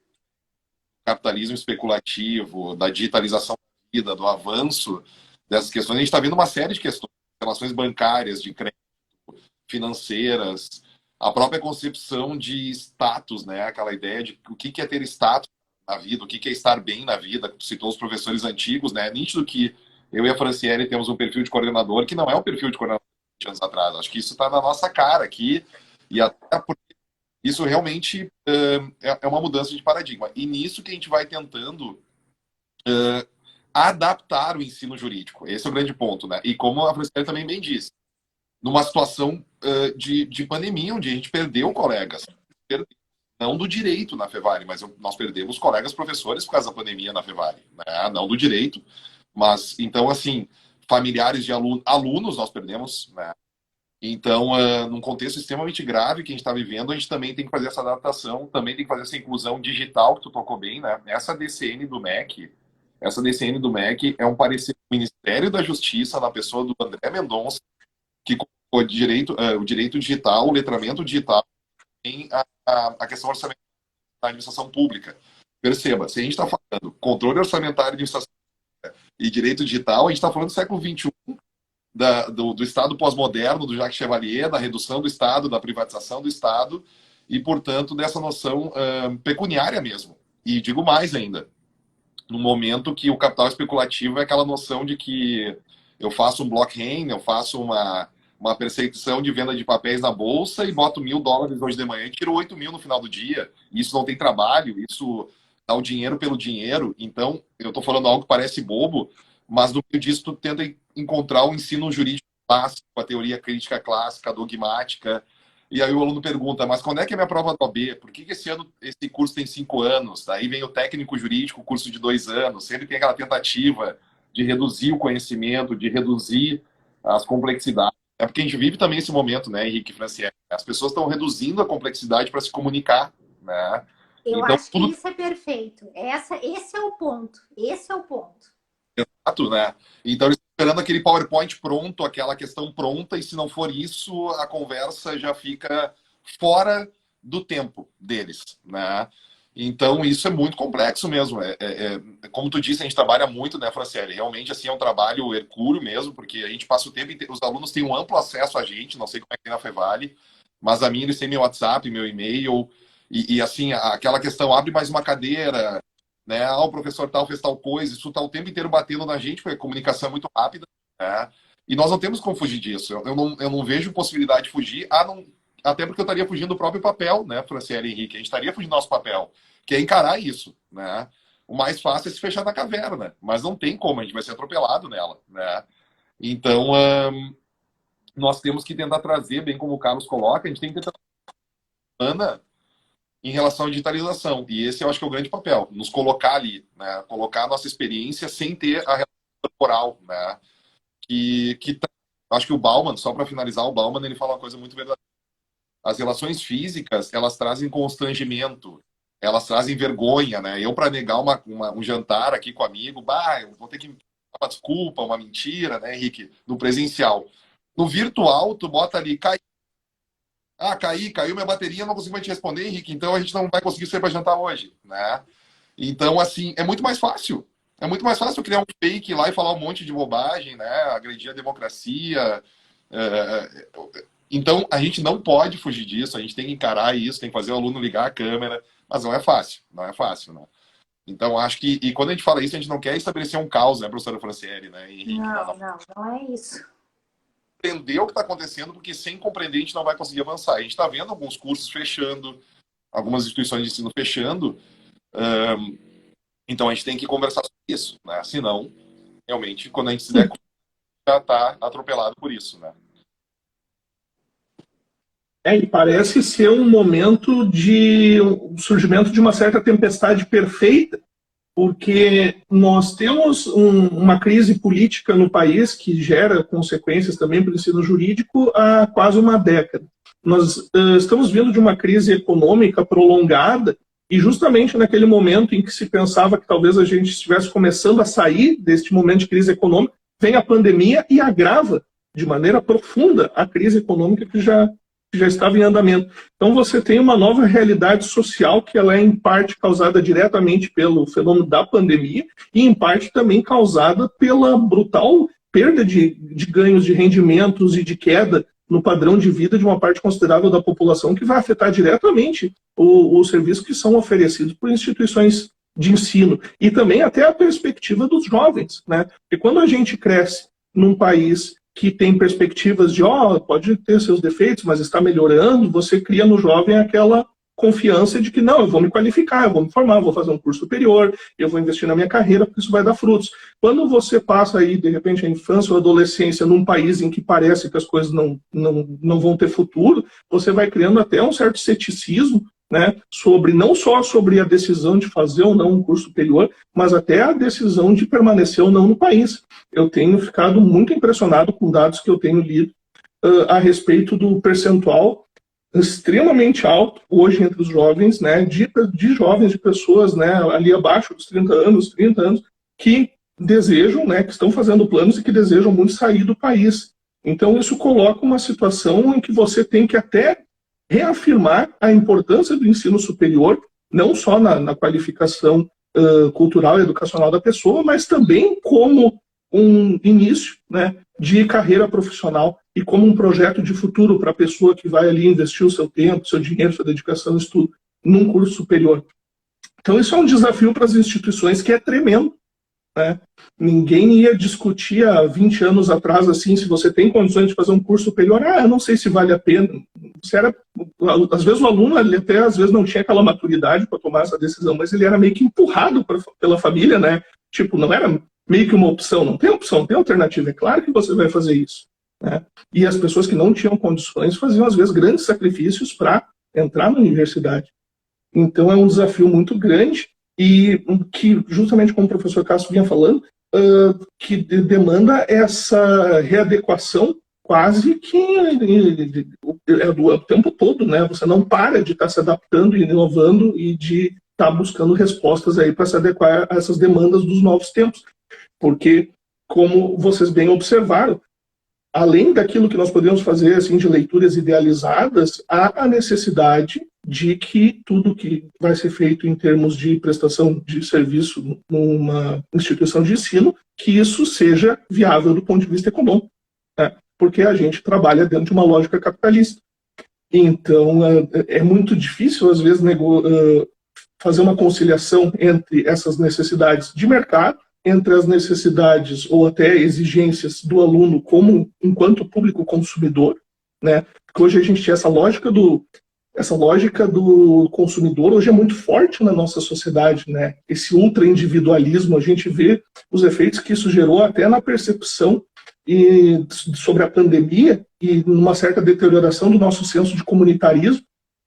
Capitalismo especulativo, da digitalização da vida, do avanço dessas questões. A gente está vendo uma série de questões, relações bancárias, de crédito, financeiras, a própria concepção de status, né? Aquela ideia de o que é ter status na vida, o que é estar bem na vida. Tu citou os professores antigos, né? É nítido que eu e a Franciele temos um perfil de coordenador que não é o perfil de coordenador de 20 anos atrás. Acho que isso está na nossa cara aqui, e até porque isso realmente é uma mudança de paradigma. E nisso que a gente vai tentando adaptar o ensino jurídico. Esse é o grande ponto, né? E como a Franciele também bem disse, numa situação de pandemia, onde a gente perdeu colegas. Não do direito na Fevale, mas nós perdemos colegas professores por causa da pandemia na Fevale, né? Não do direito, mas, então, assim, familiares de alunos nós perdemos, né? Então, num contexto extremamente grave que a gente está vivendo, a gente também tem que fazer essa adaptação, também tem que fazer essa inclusão digital, que tu tocou bem, né? Essa DCN do MEC é um parecer do Ministério da Justiça, na pessoa do André Mendonça, que colocou o direito digital, o letramento digital, em a questão orçamentária da administração pública. Perceba, se a gente está falando controle orçamentário, administração e direito digital, a gente está falando do século XXI, do Estado pós-moderno, do Jacques Chevalier, da redução do Estado, da privatização do Estado, e, portanto, dessa noção pecuniária mesmo. E digo mais ainda, no momento que o capital especulativo é aquela noção de que eu faço um blockchain, eu faço uma perseguição de venda de papéis na bolsa e boto $1.000 hoje de manhã e tiro 8 mil no final do dia. Isso não tem trabalho, isso dá o dinheiro pelo dinheiro. Então, eu estou falando algo que parece bobo, mas no meio disso tu tenta encontrar o ensino jurídico clássico, a teoria crítica clássica, dogmática. E aí o aluno pergunta, mas quando é que é minha prova do OAB? Por que esse ano esse curso tem 5 anos? Daí vem o técnico jurídico, curso de 2 anos. Sempre tem aquela tentativa de reduzir o conhecimento, de reduzir as complexidades. É porque a gente vive também esse momento, né, Henrique e Franciele? As pessoas estão reduzindo a complexidade para se comunicar, né? Eu então, acho que isso é perfeito. Esse é o ponto. Esse é o ponto. Exato, né? Então, eles estão esperando aquele PowerPoint pronto, aquela questão pronta, e se não for isso, a conversa já fica fora do tempo deles, né? Então, isso é muito complexo mesmo. Como tu disse, a gente trabalha muito, né, Franciele? Realmente, assim, é um trabalho hercúleo mesmo, porque a gente passa o tempo inteiro, os alunos têm um amplo acesso a gente, não sei como é que tem na Fevale, mas a minha, eles têm meu WhatsApp, meu e-mail, e assim, aquela questão, abre mais uma cadeira, né? O professor tal fez tal coisa, isso tá o tempo inteiro batendo na gente, porque a comunicação é muito rápida, né? E nós não temos como fugir disso. Eu não vejo possibilidade de fugir, até porque eu estaria fugindo do próprio papel, né, Franciele e Henrique? A gente estaria fugindo do nosso papel, que é encarar isso, né? O mais fácil é se fechar na caverna, mas não tem como, a gente vai ser atropelado nela, né? Então, nós temos que tentar trazer, bem como o Carlos coloca, a gente tem que tentar em relação à digitalização. E esse eu acho que é o grande papel, nos colocar ali, né? Colocar a nossa experiência sem ter a relação corporal, né? Acho que o Bauman, só para finalizar, o Bauman, ele fala uma coisa muito verdadeira. As relações físicas, elas trazem constrangimento, elas trazem vergonha, né? Eu, para negar um jantar aqui com amigo, eu vou ter que dar uma desculpa, uma mentira, né, Henrique? No presencial. No virtual, tu bota ali, caiu minha bateria, não consigo mais te responder, Henrique, então a gente não vai conseguir sair para jantar hoje, né? Então, assim, é muito mais fácil. É muito mais fácil criar um fake lá e falar um monte de bobagem, né? Agredir a democracia. Então, a gente não pode fugir disso, a gente tem que encarar isso, tem que fazer o aluno ligar a câmera, mas não é fácil, né? Então, acho que, e quando a gente fala isso, a gente não quer estabelecer um caos, né, professora Franciele, né, Henrique? Não é isso. Compreender o que está acontecendo, porque sem compreender a gente não vai conseguir avançar. A gente está vendo alguns cursos fechando, algumas instituições de ensino fechando, então a gente tem que conversar sobre isso, né? Senão, realmente, quando a gente se der conta, já está atropelado por isso, né? E parece ser um momento de surgimento de uma certa tempestade perfeita, porque nós temos uma crise política no país que gera consequências também para o ensino jurídico há quase uma década. Nós estamos vindo de uma crise econômica prolongada e justamente naquele momento em que se pensava que talvez a gente estivesse começando a sair deste momento de crise econômica, vem a pandemia e agrava de maneira profunda a crise econômica que já estava em andamento. Então você tem uma nova realidade social que ela é em parte causada diretamente pelo fenômeno da pandemia e em parte também causada pela brutal perda de ganhos de rendimentos e de queda no padrão de vida de uma parte considerável da população que vai afetar diretamente os serviços que são oferecidos por instituições de ensino e também até a perspectiva dos jovens, né? Porque quando a gente cresce num país que tem perspectivas de, pode ter seus defeitos, mas está melhorando, você cria no jovem aquela confiança de que, não, eu vou me qualificar, eu vou me formar, eu vou fazer um curso superior, eu vou investir na minha carreira, porque isso vai dar frutos. Quando você passa aí, de repente, a infância ou a adolescência num país em que parece que as coisas não vão ter futuro, você vai criando até um certo ceticismo, né, não só sobre a decisão de fazer ou não um curso superior, mas até a decisão de permanecer ou não no país. Eu tenho ficado muito impressionado com dados que eu tenho lido a respeito do percentual extremamente alto hoje entre os jovens, né, de jovens, de pessoas, né, ali abaixo dos 30 anos, que desejam, né, que estão fazendo planos e que desejam muito sair do país. Então isso coloca uma situação em que você tem que até reafirmar a importância do ensino superior, não só na qualificação cultural e educacional da pessoa, mas também como um início, né, de carreira profissional e como um projeto de futuro para a pessoa que vai ali investir o seu tempo, seu dinheiro, sua dedicação, estudo, num curso superior. Então isso é um desafio para as instituições que é tremendo, né? Ninguém ia discutir há 20 anos atrás, assim, se você tem condições de fazer um curso superior, eu não sei se vale a pena. Às vezes o aluno, ele até às vezes não tinha aquela maturidade para tomar essa decisão, mas ele era meio que empurrado pela família, né? Tipo, não era meio que uma opção, não tem opção, tem alternativa, é claro que você vai fazer isso, né? E as pessoas que não tinham condições faziam, às vezes, grandes sacrifícios para entrar na universidade. Então é um desafio muito grande e que, justamente como o professor Cássio vinha falando, que demanda essa readequação quase que o tempo todo, né? Você não para de estar se adaptando e inovando e de estar buscando respostas aí para se adequar a essas demandas dos novos tempos. Porque, como vocês bem observaram, além daquilo que nós podemos fazer assim, de leituras idealizadas, há a necessidade de que tudo que vai ser feito em termos de prestação de serviço numa instituição de ensino, que isso seja viável do ponto de vista econômico, né? Porque a gente trabalha dentro de uma lógica capitalista. Então, é muito difícil, às vezes, fazer uma conciliação entre essas necessidades de mercado, entre as necessidades ou até exigências do aluno enquanto público consumidor, né? Porque hoje a gente tinha essa lógica do consumidor, hoje é muito forte na nossa sociedade, né? Esse ultra-individualismo, a gente vê os efeitos que isso gerou até na percepção sobre a pandemia e numa certa deterioração do nosso senso de comunitarismo,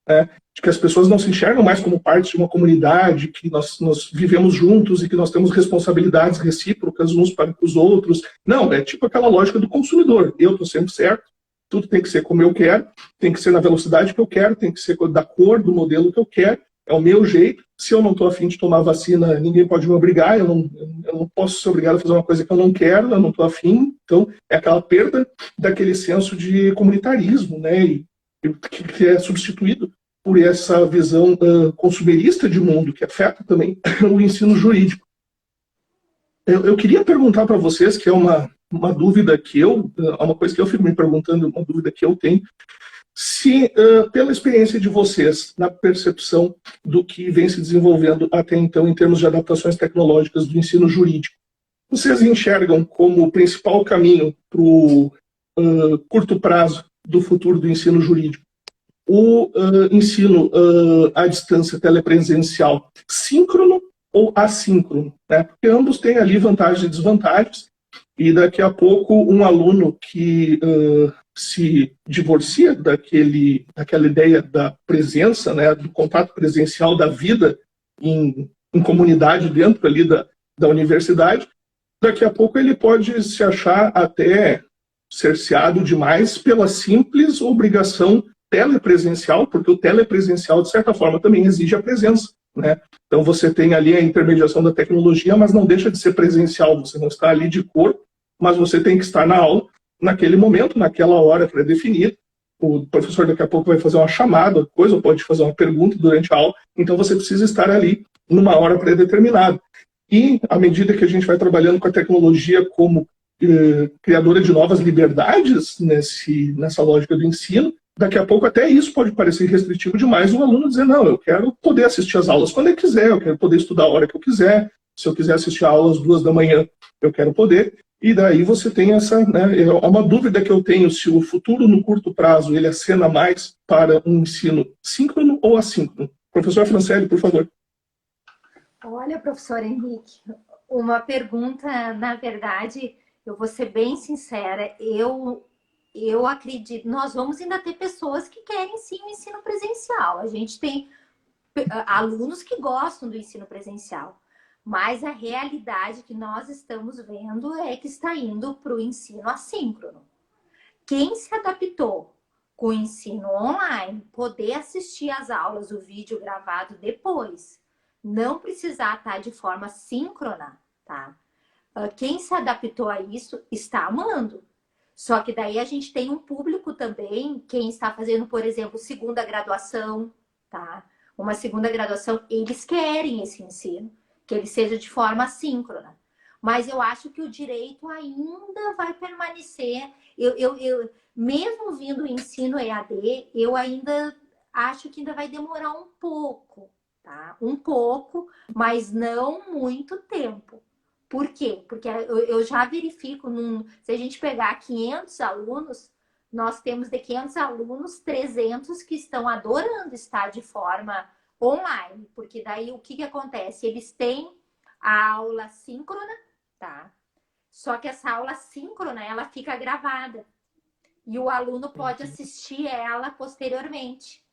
né? De que as pessoas não se enxergam mais como parte de uma comunidade, que nós vivemos juntos e que nós temos responsabilidades recíprocas uns para os outros. Não, é tipo aquela lógica do consumidor. Eu estou sempre certo, tudo tem que ser como eu quero, tem que ser na velocidade que eu quero, tem que ser da cor, do modelo que eu quero, é o meu jeito. Se eu não estou afim de tomar vacina, ninguém pode me obrigar, eu não posso ser obrigado a fazer uma coisa que eu não quero, eu não estou afim. Então, é aquela perda daquele senso de comunitarismo, né? Que é substituído por essa visão consumerista de mundo, que afeta também o ensino jurídico. Eu queria perguntar para vocês, que é uma dúvida que uma coisa que eu fico me perguntando, uma dúvida que eu tenho, se pela experiência de vocês, na percepção do que vem se desenvolvendo até então em termos de adaptações tecnológicas do ensino jurídico, vocês enxergam como o principal caminho para o curto prazo do futuro do ensino jurídico o ensino à distância telepresencial síncrono ou assíncrono, né? Porque ambos têm ali vantagens e desvantagens, e daqui a pouco um aluno que se divorcia daquela ideia da presença, né, do contato presencial da vida em comunidade dentro ali da universidade, daqui a pouco ele pode se achar até cerceado demais pela simples obrigação telepresencial, porque o telepresencial, de certa forma, também exige a presença, né? Então você tem ali a intermediação da tecnologia, mas não deixa de ser presencial, você não está ali de corpo, mas você tem que estar na aula naquele momento, naquela hora pré-definida. O professor daqui a pouco vai fazer uma chamada, coisa, ou pode fazer uma pergunta durante a aula, então você precisa estar ali numa hora pré-determinada. E à medida que a gente vai trabalhando com a tecnologia como criadora de novas liberdades nessa lógica do ensino, daqui a pouco até isso pode parecer restritivo demais, o aluno dizer, não, eu quero poder assistir às aulas quando eu quiser, eu quero poder estudar a hora que eu quiser, se eu quiser assistir a aula às 2 da manhã, eu quero poder. E daí você tem essa, né, é uma dúvida que eu tenho se o futuro no curto prazo ele acena mais para um ensino síncrono ou assíncrono. Professor Francelli, por favor. Olha, professor Henrique, uma pergunta, na verdade, eu vou ser bem sincera, eu acredito, nós vamos ainda ter pessoas que querem sim o ensino presencial. A gente tem alunos que gostam do ensino presencial, mas a realidade que nós estamos vendo é que está indo para o ensino assíncrono. Quem se adaptou com o ensino online, poder assistir às aulas, o vídeo gravado depois, não precisar estar de forma síncrona, tá? Quem se adaptou a isso está amando. Só que daí a gente tem um público também, quem está fazendo, por exemplo, segunda graduação, tá? Uma segunda graduação, eles querem esse ensino, que ele seja de forma síncrona. Mas eu acho que o direito ainda vai permanecer. Mesmo vindo o ensino EAD, eu ainda acho que ainda vai demorar um pouco, tá? Um pouco, mas não muito tempo. Por quê? Porque eu já verifico, se a gente pegar 500 alunos, nós temos de 500 alunos, 300 que estão adorando estar de forma online. Porque daí o que acontece? Eles têm a aula síncrona, tá? Só que essa aula síncrona, ela fica gravada. E o aluno pode assistir ela posteriormente.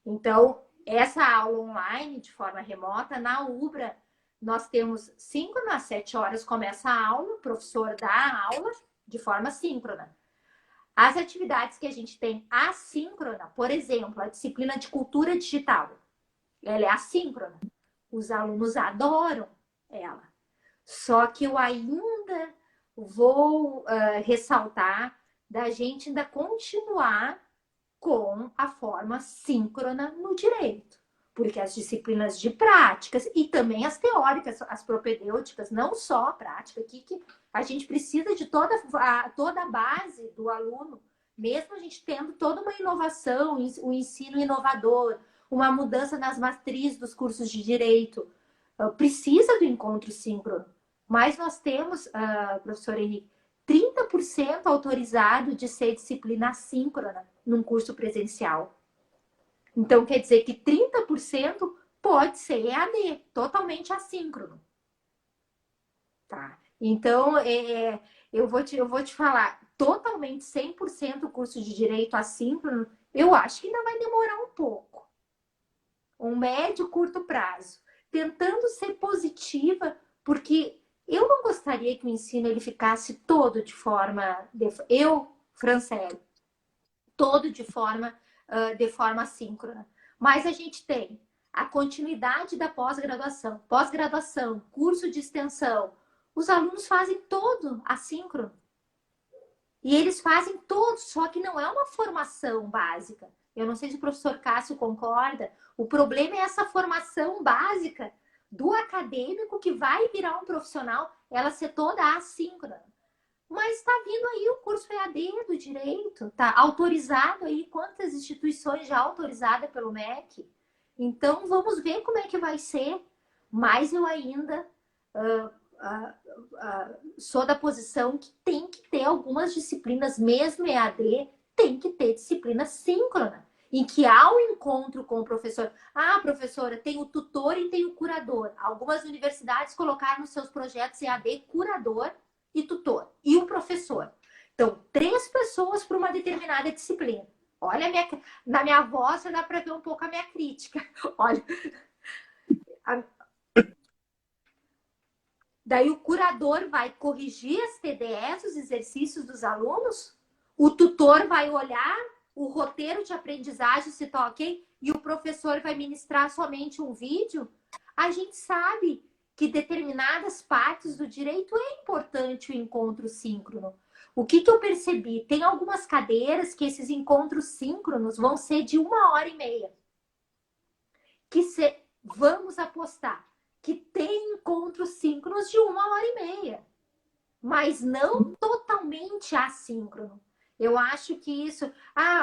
Então, essa aula online, de forma remota, na Ubra, nós temos síncrono, às 7 horas começa a aula, o professor dá a aula de forma síncrona. As atividades que a gente tem assíncrona, por exemplo, a disciplina de cultura digital, ela é assíncrona. Os alunos adoram ela. Só que eu ainda vou ressaltar da gente ainda continuar com a forma síncrona no direito. Porque as disciplinas de práticas e também as teóricas, as propedêuticas, não só a prática, que a gente precisa de toda a base do aluno, mesmo a gente tendo toda uma inovação, um ensino inovador, uma mudança nas matrizes dos cursos de direito, precisa do encontro síncrono. Mas nós temos, professor Henrique, 30% autorizado de ser disciplina assíncrona num curso presencial. Então, quer dizer que 30% pode ser EAD, totalmente assíncrono. Tá? Então, eu vou te falar, totalmente 100% curso de direito assíncrono, eu acho que ainda vai demorar um pouco. Um médio, curto prazo. Tentando ser positiva, porque eu não gostaria que o ensino ele ficasse todo de forma... Francelli, todo de forma assíncrona. Mas a gente tem a continuidade da pós-graduação. Pós-graduação, curso de extensão. Os alunos fazem todo assíncrono. E eles fazem todo, só que não é uma formação básica. Eu não sei se o professor Cássio concorda. O problema é essa formação básica do acadêmico que vai virar um profissional, ela ser toda assíncrona. Mas está vindo aí o curso EAD do direito, tá autorizado aí, quantas instituições já autorizadas pelo MEC. Então, vamos ver como é que vai ser. Mas eu ainda sou da posição que tem que ter algumas disciplinas, mesmo EAD, tem que ter disciplina síncrona. Em que há um encontro com o professor. Ah, professora, tem o tutor e tem o curador. Algumas universidades colocaram nos seus projetos EAD curador e tutor, e o professor. Então, 3 pessoas para uma determinada disciplina. Olha, na minha voz já dá para ver um pouco a minha crítica. Olha. Daí o curador vai corrigir as TDEs, os exercícios dos alunos, o tutor vai olhar o roteiro de aprendizagem, se tá ok, e o professor vai ministrar somente um vídeo. A gente sabe que determinadas partes do direito é importante o encontro síncrono. O que eu percebi? Tem algumas cadeiras que esses encontros síncronos vão ser de 1h30. Vamos apostar que tem encontros síncronos de 1h30. Mas não totalmente assíncrono. Eu acho que isso...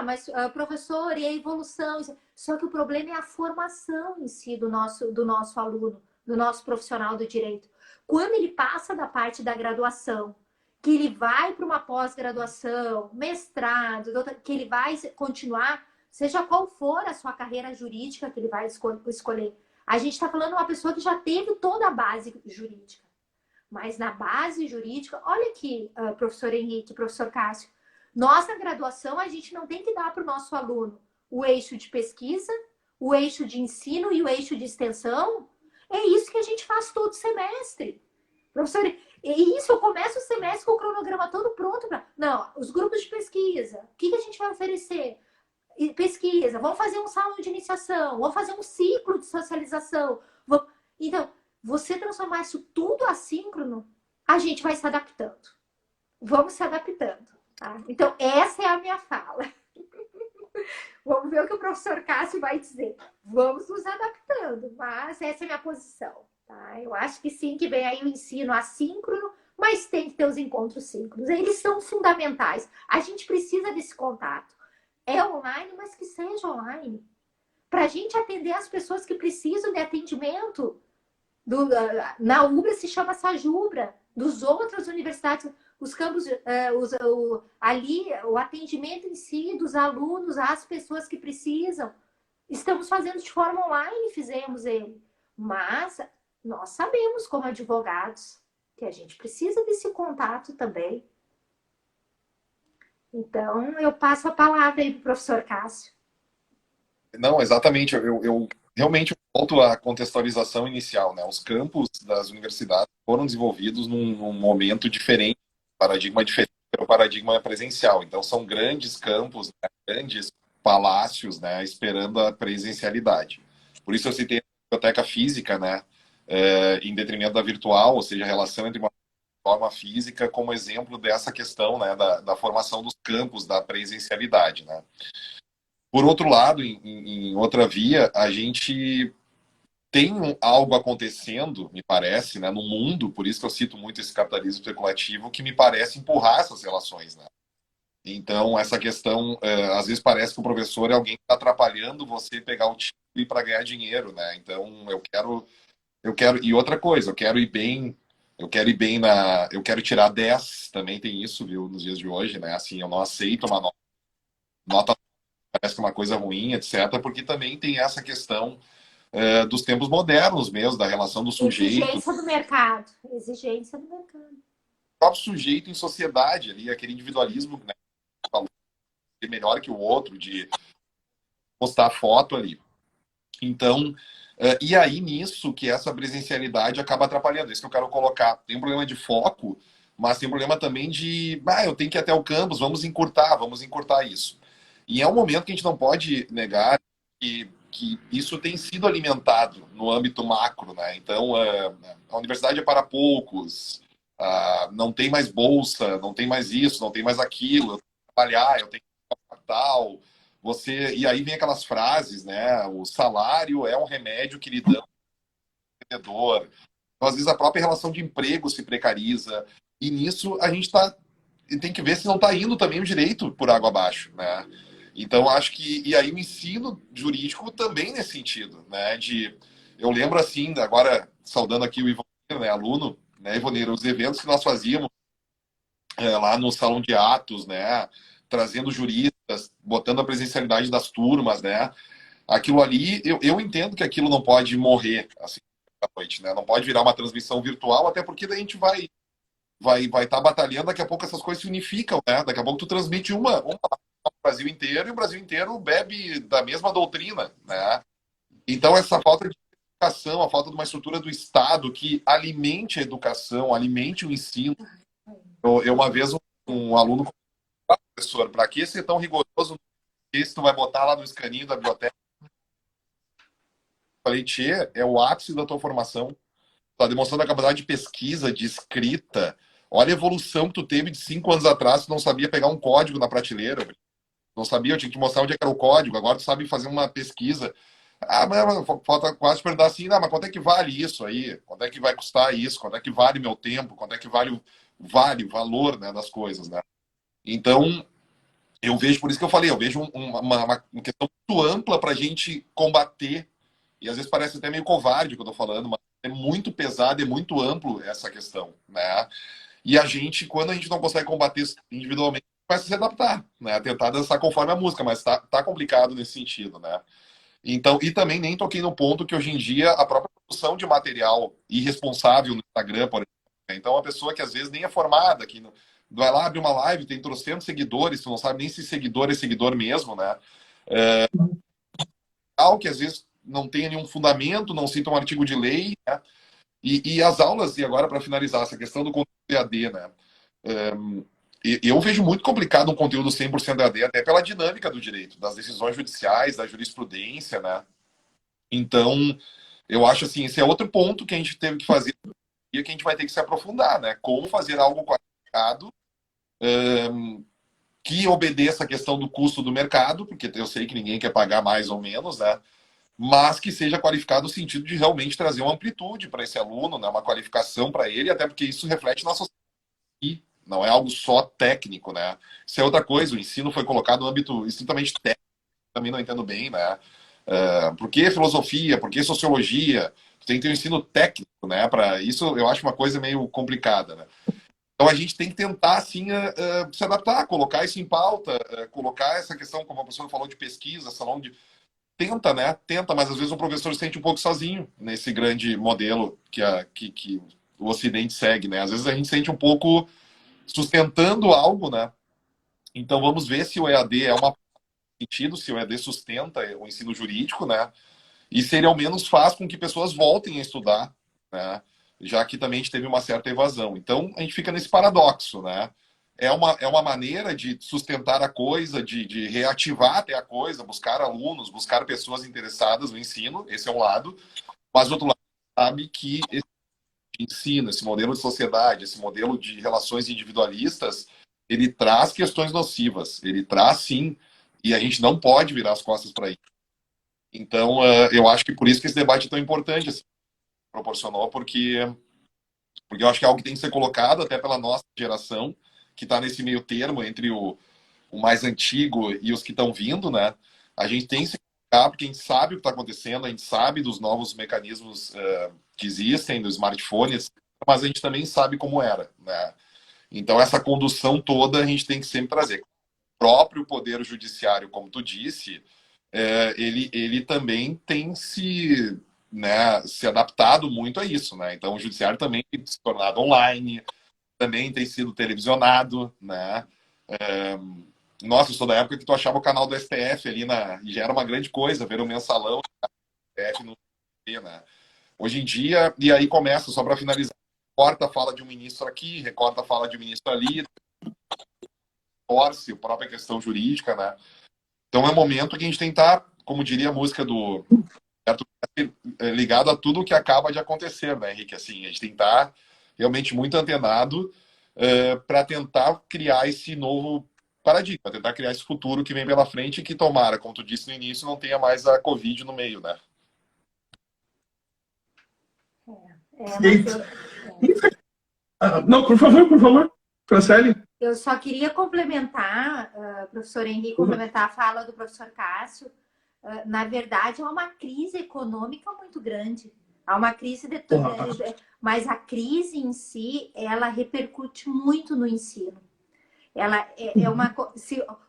mas professor, e a evolução? Só que o problema é a formação em si do nosso aluno, do nosso profissional do direito. Quando ele passa da parte da graduação, que ele vai para uma pós-graduação, mestrado, que ele vai continuar, seja qual for a sua carreira jurídica que ele vai escolher. A gente está falando de uma pessoa que já teve toda a base jurídica. Mas na base jurídica, olha aqui, professor Henrique, professor Cássio, nossa graduação a gente não tem que dar para o nosso aluno o eixo de pesquisa, o eixo de ensino e o eixo de extensão. É isso que a gente faz todo semestre. Professor, e isso eu começo o semestre com o cronograma todo pronto. Não, os grupos de pesquisa, o que a gente vai oferecer? Pesquisa, vamos fazer um salão de iniciação, vamos fazer um ciclo de socialização. Então, você transformar isso tudo assíncrono, a gente vai se adaptando. Vamos se adaptando. Tá? Então, essa é a minha fala. Vamos ver o que o professor Cássio vai dizer. Vamos nos adaptando, mas essa é a minha posição. Tá? Eu acho que sim, que vem aí o ensino assíncrono, mas tem que ter os encontros síncronos. Eles são fundamentais. A gente precisa desse contato. É online, mas que seja online. Para a gente atender as pessoas que precisam de atendimento. Na UBRA se chama Sajubra, dos outras universidades, os campos, ali, o atendimento em si, dos alunos, às pessoas que precisam. Estamos fazendo de forma online, fizemos ele. Mas nós sabemos, como advogados, que a gente precisa desse contato também. Então, eu passo a palavra aí para o professor Cássio. Não, exatamente. Eu realmente volto à contextualização inicial, né? Os campos das universidades foram desenvolvidos num momento diferente, paradigma diferente, o paradigma presencial. Então, são grandes campos, né? Grandes palácios, né? Esperando a presencialidade. Por isso eu citei a biblioteca física, né? Em detrimento da virtual, ou seja, a relação entre uma forma física como exemplo dessa questão, né? Da formação dos campos da presencialidade, né? Por outro lado, em outra via, a gente tem algo acontecendo, me parece, né, no mundo, por isso que eu cito muito esse capitalismo especulativo, que me parece empurrar essas relações, né? Então, essa questão, às vezes parece que o professor é alguém que está atrapalhando você pegar o título para ganhar dinheiro, né? Então, e outra coisa, eu quero ir bem eu quero tirar 10, também tem isso, viu, nos dias de hoje, né? Assim, eu não aceito uma nota parece que é uma coisa ruim, etc., porque também tem essa questão dos tempos modernos mesmo, da relação do sujeito. Exigência do mercado. Exigência do mercado. O próprio sujeito em sociedade ali, aquele individualismo, né, de melhor que o outro, de postar foto ali. Então, e aí nisso que essa presencialidade acaba atrapalhando. Isso que eu quero colocar. Tem um problema de foco, mas tem um problema também de, eu tenho que ir até o campus, vamos encurtar isso. E é um momento que a gente não pode negar que isso tem sido alimentado no âmbito macro, né? Então, a universidade é para poucos, não tem mais bolsa, não tem mais isso, não tem mais aquilo, eu tenho que trabalhar, eu tenho que capital. E aí vem aquelas frases, né? O salário é um remédio que lhe dá o empreendedor. Então, às vezes, a própria relação de emprego se precariza. E nisso a gente tem que ver se não está indo também o direito por água abaixo, né? Então, acho que... E aí o ensino jurídico também nesse sentido, né? Eu lembro, assim, agora, saudando aqui o Ivoneiro, né, aluno, né, Ivoneiro, os eventos que nós fazíamos lá no Salão de Atos, né? Trazendo juristas, botando a presencialidade das turmas, né? Aquilo ali, eu entendo que aquilo não pode morrer, assim, à noite, né? Não pode virar uma transmissão virtual, até porque daí a gente vai estar batalhando, daqui a pouco essas coisas se unificam, né? Daqui a pouco tu transmite uma no Brasil inteiro, e o Brasil inteiro bebe da mesma doutrina, né? Então, essa falta de educação, a falta de uma estrutura do Estado que alimente a educação, alimente o ensino. Uma vez, um aluno, professor, para que ser tão rigoroso, se tu vai botar lá no escaninho da biblioteca? Falei, tchê, é o ápice da tua formação. Tá demonstrando a capacidade de pesquisa, de escrita. Olha a evolução que tu teve de 5 anos atrás, tu não sabia pegar um código na prateleira. Não sabia, eu tinha que te mostrar onde era o código. Agora tu sabe fazer uma pesquisa. Mas falta quase perguntar assim, mas quanto é que vale isso aí? Quanto é que vai custar isso? Quanto é que vale meu tempo? Quanto é que vale o valor, né, das coisas, né? Então, eu vejo, por isso que eu falei, eu vejo uma questão muito ampla para a gente combater, e às vezes parece até meio covarde o que eu estou falando, mas é muito pesado, é muito amplo essa questão, né? E a gente, quando a gente não consegue combater isso individualmente, vai se adaptar, né? Tentar dançar conforme a música, mas tá complicado nesse sentido, né? Então, e também nem toquei no ponto que hoje em dia a própria produção de material irresponsável no Instagram, por exemplo, né? Então, uma pessoa que às vezes nem é formada, que vai lá abrir uma live, tem trocentos seguidores, tu não sabe nem se seguidor é seguidor mesmo, né? Algo que às vezes não tem nenhum fundamento, não cita um artigo de lei, né? E as aulas, e agora para finalizar, essa questão do conteúdo EAD, né? Eu vejo muito complicado um conteúdo 100% EAD, até pela dinâmica do direito, das decisões judiciais, da jurisprudência, né? Então, eu acho assim, esse é outro ponto que a gente teve que fazer e que a gente vai ter que se aprofundar, né? Como fazer algo qualificado, que obedeça a questão do custo do mercado, porque eu sei que ninguém quer pagar mais ou menos, né? Mas que seja qualificado no sentido de realmente trazer uma amplitude para esse aluno, né? Uma qualificação para ele, até porque isso reflete na sociedade, não é algo só técnico, né? Isso é outra coisa, o ensino foi colocado no âmbito estritamente técnico, também não entendo bem, né? Por que filosofia? Por que sociologia? Tem que ter um ensino técnico, né? Para isso eu acho uma coisa meio complicada, né? Então a gente tem que tentar, assim, se adaptar, colocar isso em pauta, colocar essa questão, como a professora falou, de pesquisa, salão de... Tenta, né? Tenta, mas às vezes o professor se sente um pouco sozinho nesse grande modelo que o Ocidente segue, né? Às vezes a gente se sente um pouco sustentando algo, né? Então vamos ver se o EAD é uma sentido, se o EAD sustenta o ensino jurídico, né? E se ele ao menos faz com que pessoas voltem a estudar, né? Já que também a gente teve uma certa evasão. Então a gente fica nesse paradoxo, né? É uma maneira de sustentar a coisa, de reativar até a coisa, buscar alunos, buscar pessoas interessadas no ensino, esse é um lado, mas do outro lado, sabe que esse ensino, esse modelo de sociedade, esse modelo de relações individualistas, ele traz questões nocivas, ele traz sim, e a gente não pode virar as costas para isso. Então, eu acho que por isso que esse debate é tão importante, assim, proporcionou, porque eu acho que é algo que tem que ser colocado até pela nossa geração, que está nesse meio termo entre o mais antigo e os que estão vindo, né? A gente tem que se colocar porque a gente sabe o que está acontecendo, a gente sabe dos novos mecanismos que existem, dos smartphones, mas a gente também sabe como era, né? Então, essa condução toda a gente tem que sempre trazer. O próprio Poder Judiciário, como tu disse, ele também tem se adaptado muito a isso, né? Então, o Judiciário também tem se tornado online, também tem sido televisionado, né? Nossa, eu sou da época que tu achava o canal do STF ali e já era uma grande coisa ver o mensalão do STF no TV, né? Hoje em dia, e aí começa, só para finalizar, recorta a fala de um ministro aqui, recorta a fala de um ministro ali, torce a própria questão jurídica, né? Então é um momento que a gente tem que estar, como diria a música do ligado a tudo o que acaba de acontecer, né, Henrique? Assim, a gente tem que estar realmente muito antenado para tentar criar esse novo paradigma, tentar criar esse futuro que vem pela frente e que tomara, como tu disse no início, não tenha mais a Covid no meio, né? Perfeito. Não, por favor, Franciele. Eu só queria complementar, professor Henrique, complementar a fala do professor Cássio. Na verdade, há uma crise econômica muito grande. Há uma crise mas a crise em si, ela repercute muito no ensino. Ela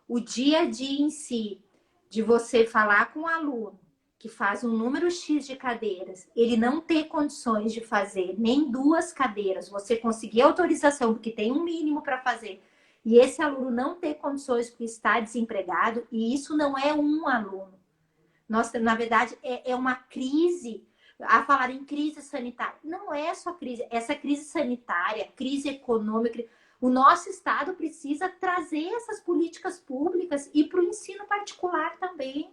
o dia a dia em si, de você falar com um aluno que faz um número X de cadeiras, ele não ter condições de fazer nem 2 cadeiras, você conseguir autorização, porque tem um mínimo para fazer, e esse aluno não ter condições porque está desempregado, e isso não é um aluno. Nossa, na verdade, é uma crise. A falar em crise sanitária, não é só crise, essa crise sanitária, crise econômica, o nosso Estado precisa trazer essas políticas públicas e para o ensino particular também.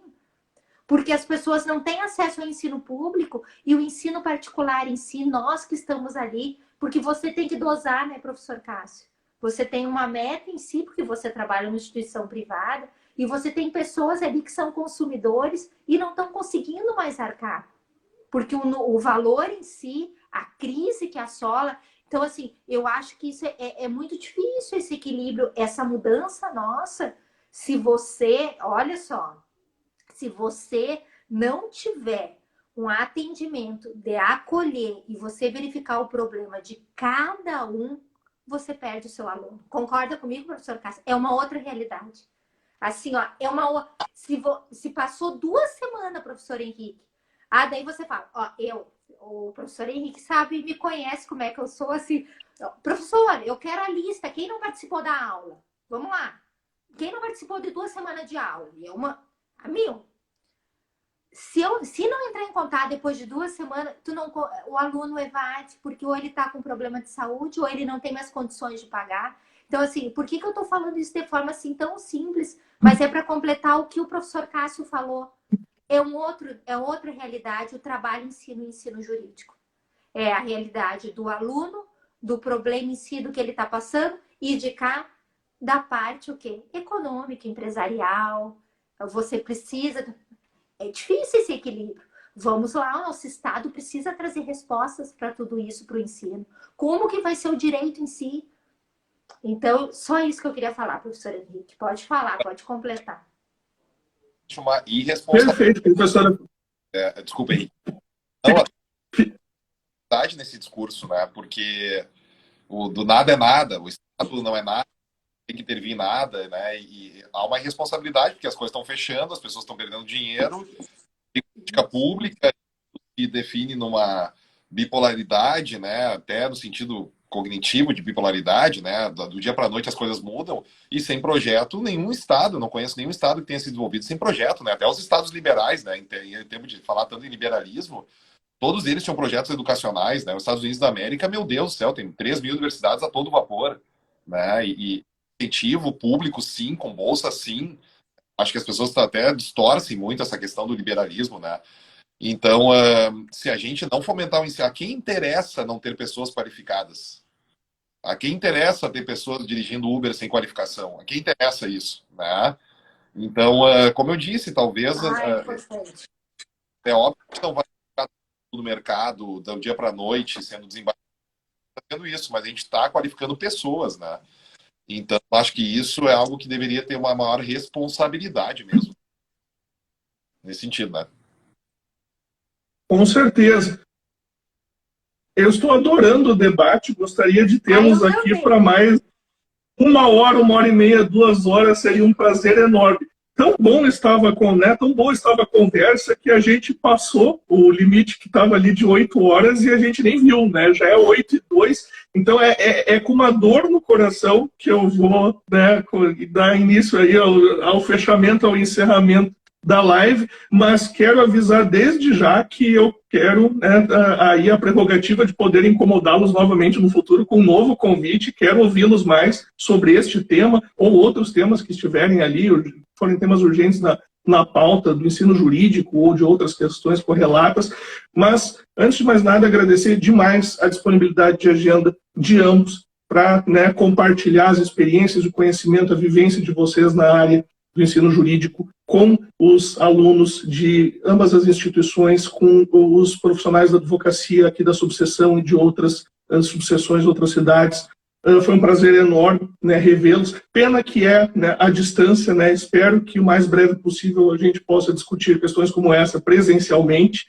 Porque as pessoas não têm acesso ao ensino público e o ensino particular em si, nós que estamos ali, porque você tem que dosar, né, professor Cássio? Você tem uma meta em si, porque você trabalha numa instituição privada, e você tem pessoas ali que são consumidores e não estão conseguindo mais arcar. Porque o valor em si, a crise que assola. Então, assim, eu acho que isso é muito difícil, esse equilíbrio, essa mudança nossa. Se você, olha só, se você não tiver um atendimento de acolher e você verificar o problema de cada um, você perde o seu aluno. Concorda comigo, professor Cássio? É uma outra realidade. Assim, ó, se passou 2 semanas, professor Henrique, daí você fala, ó, o professor Henrique sabe, me conhece como é que eu sou, assim, professor, eu quero a lista, quem não participou da aula? Vamos lá. Quem não participou de 2 semanas de aula? Se não entrar em contato depois de 2 semanas, o aluno evade, porque ou ele está com problema de saúde, ou ele não tem mais condições de pagar. Então, assim, por que eu estou falando isso de forma assim tão simples? Mas é para completar o que o professor Cássio falou. É outra realidade o trabalho ensino jurídico. É a realidade do aluno, do problema em si, do que ele está passando, e de cá, da parte o quê? Econômica, empresarial. Você precisa... É difícil esse equilíbrio. Vamos lá, o nosso Estado precisa trazer respostas para tudo isso, para o ensino. Como que vai ser o direito em si? Então, só isso que eu queria falar, professor Henrique. Pode falar, pode completar. Uma irresponsabilidade. Perfeito, professora. Desculpa, Henrique. Não, a verdade nesse discurso, né? Porque o do nada é nada, o Estado não é nada, tem que intervir em nada, né? E há uma irresponsabilidade, porque as coisas estão fechando, as pessoas estão perdendo dinheiro, tem política pública que define numa bipolaridade, né? Até no sentido cognitivo de bipolaridade, né? Do dia para a noite as coisas mudam, e sem projeto, nenhum Estado, não conheço nenhum Estado que tenha se desenvolvido sem projeto, né? Até os Estados liberais, né? Em termos de falar tanto em liberalismo, todos eles tinham projetos educacionais, né? Os Estados Unidos da América, meu Deus do céu, tem 3.000 universidades a todo vapor, né? E incentivo público, sim, com bolsa, sim. Acho que as pessoas até distorcem muito essa questão do liberalismo, né? Então, se a gente não fomentar o ensino, a quem interessa não ter pessoas qualificadas? A quem interessa ter pessoas dirigindo Uber sem qualificação? A quem interessa isso, né? Então, como eu disse, talvez é óbvio que não vai ficar no mercado do dia para a noite sendo desembarcado isso, mas a gente está qualificando pessoas, né? Então, acho que isso é algo que deveria ter uma maior responsabilidade mesmo. Nesse sentido, né? Com certeza. Eu estou adorando o debate, gostaria de termos aqui para mais 1 hora, 1h30, 2 horas, seria um prazer enorme. Tão boa estava a conversa que a gente passou o limite que estava ali de 8 horas e a gente nem viu, né? Já é 8h02, então é com uma dor no coração que eu vou, né, dar início aí ao fechamento, ao encerramento da live, mas quero avisar desde já que eu quero, né, aí a prerrogativa de poder incomodá-los novamente no futuro com um novo convite. Quero ouvi-los mais sobre este tema ou outros temas que estiverem ali, forem temas urgentes na pauta do ensino jurídico ou de outras questões correlatas. Mas, antes de mais nada, agradecer demais a disponibilidade de agenda de ambos para, né, compartilhar as experiências, o conhecimento, a vivência de vocês na área do ensino jurídico com os alunos de ambas as instituições, com os profissionais da advocacia aqui da subseção e de outras subseções, outras cidades. Foi um prazer enorme, né, revê-los. Pena que né, à distância, né, espero que o mais breve possível a gente possa discutir questões como essa presencialmente.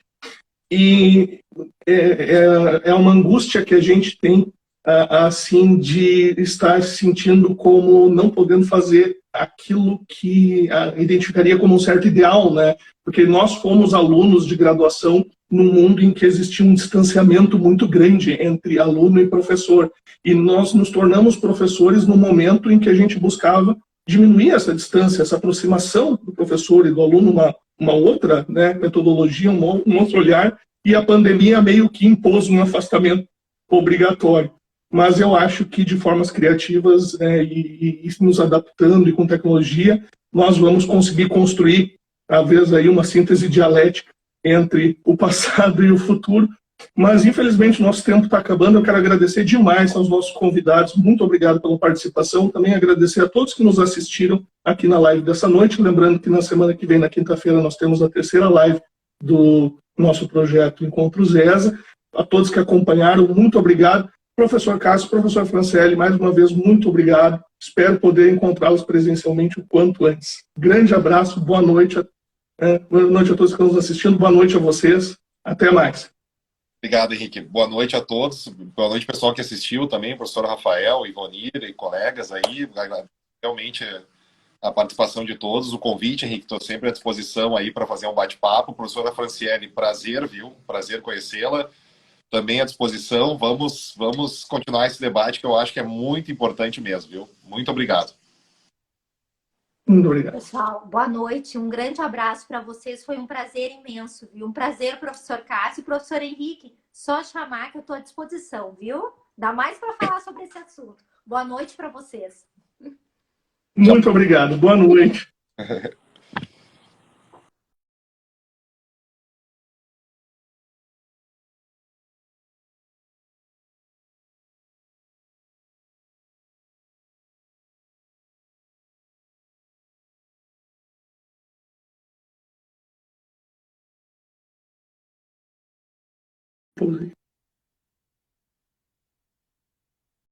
E é uma angústia que a gente tem, assim, de estar se sentindo como não podendo fazer aquilo que identificaria como um certo ideal, né? Porque nós fomos alunos de graduação num mundo em que existia um distanciamento muito grande entre aluno e professor. E nós nos tornamos professores no momento em que a gente buscava diminuir essa distância, essa aproximação do professor e do aluno, uma outra, né, metodologia, um outro olhar, e a pandemia meio que impôs um afastamento obrigatório. Mas eu acho que de formas criativas e nos adaptando e com tecnologia, nós vamos conseguir construir, talvez, aí uma síntese dialética entre o passado e o futuro. Mas, infelizmente, o nosso tempo está acabando. Eu quero agradecer demais aos nossos convidados. Muito obrigado pela participação. Também agradecer a todos que nos assistiram aqui na live dessa noite. Lembrando que na semana que vem, na quinta-feira, nós temos a 3ª live do nosso projeto Encontros ESA. A todos que acompanharam, muito obrigado. Professor Cássio, professor Franciele, mais uma vez, muito obrigado. Espero poder encontrá-los presencialmente o quanto antes. Grande abraço, boa noite. Boa noite a todos que estão nos assistindo, boa noite a vocês. Até mais. Obrigado, Henrique. Boa noite a todos. Boa noite, pessoal que assistiu também, professor Rafael, Ivonira e colegas aí. Realmente a participação de todos, o convite, Henrique, estou sempre à disposição aí para fazer um bate-papo. Professora Franciele, prazer, viu? Prazer conhecê-la. Também à disposição. Vamos continuar esse debate que eu acho que é muito importante mesmo, viu? Muito obrigado. Muito obrigado. Pessoal, boa noite. Um grande abraço para vocês. Foi um prazer imenso, viu? Um prazer, professor Cássio e professor Henrique. Só chamar que eu estou à disposição, viu? Dá mais para falar sobre esse assunto. Boa noite para vocês. Muito obrigado. Boa noite. Pousei.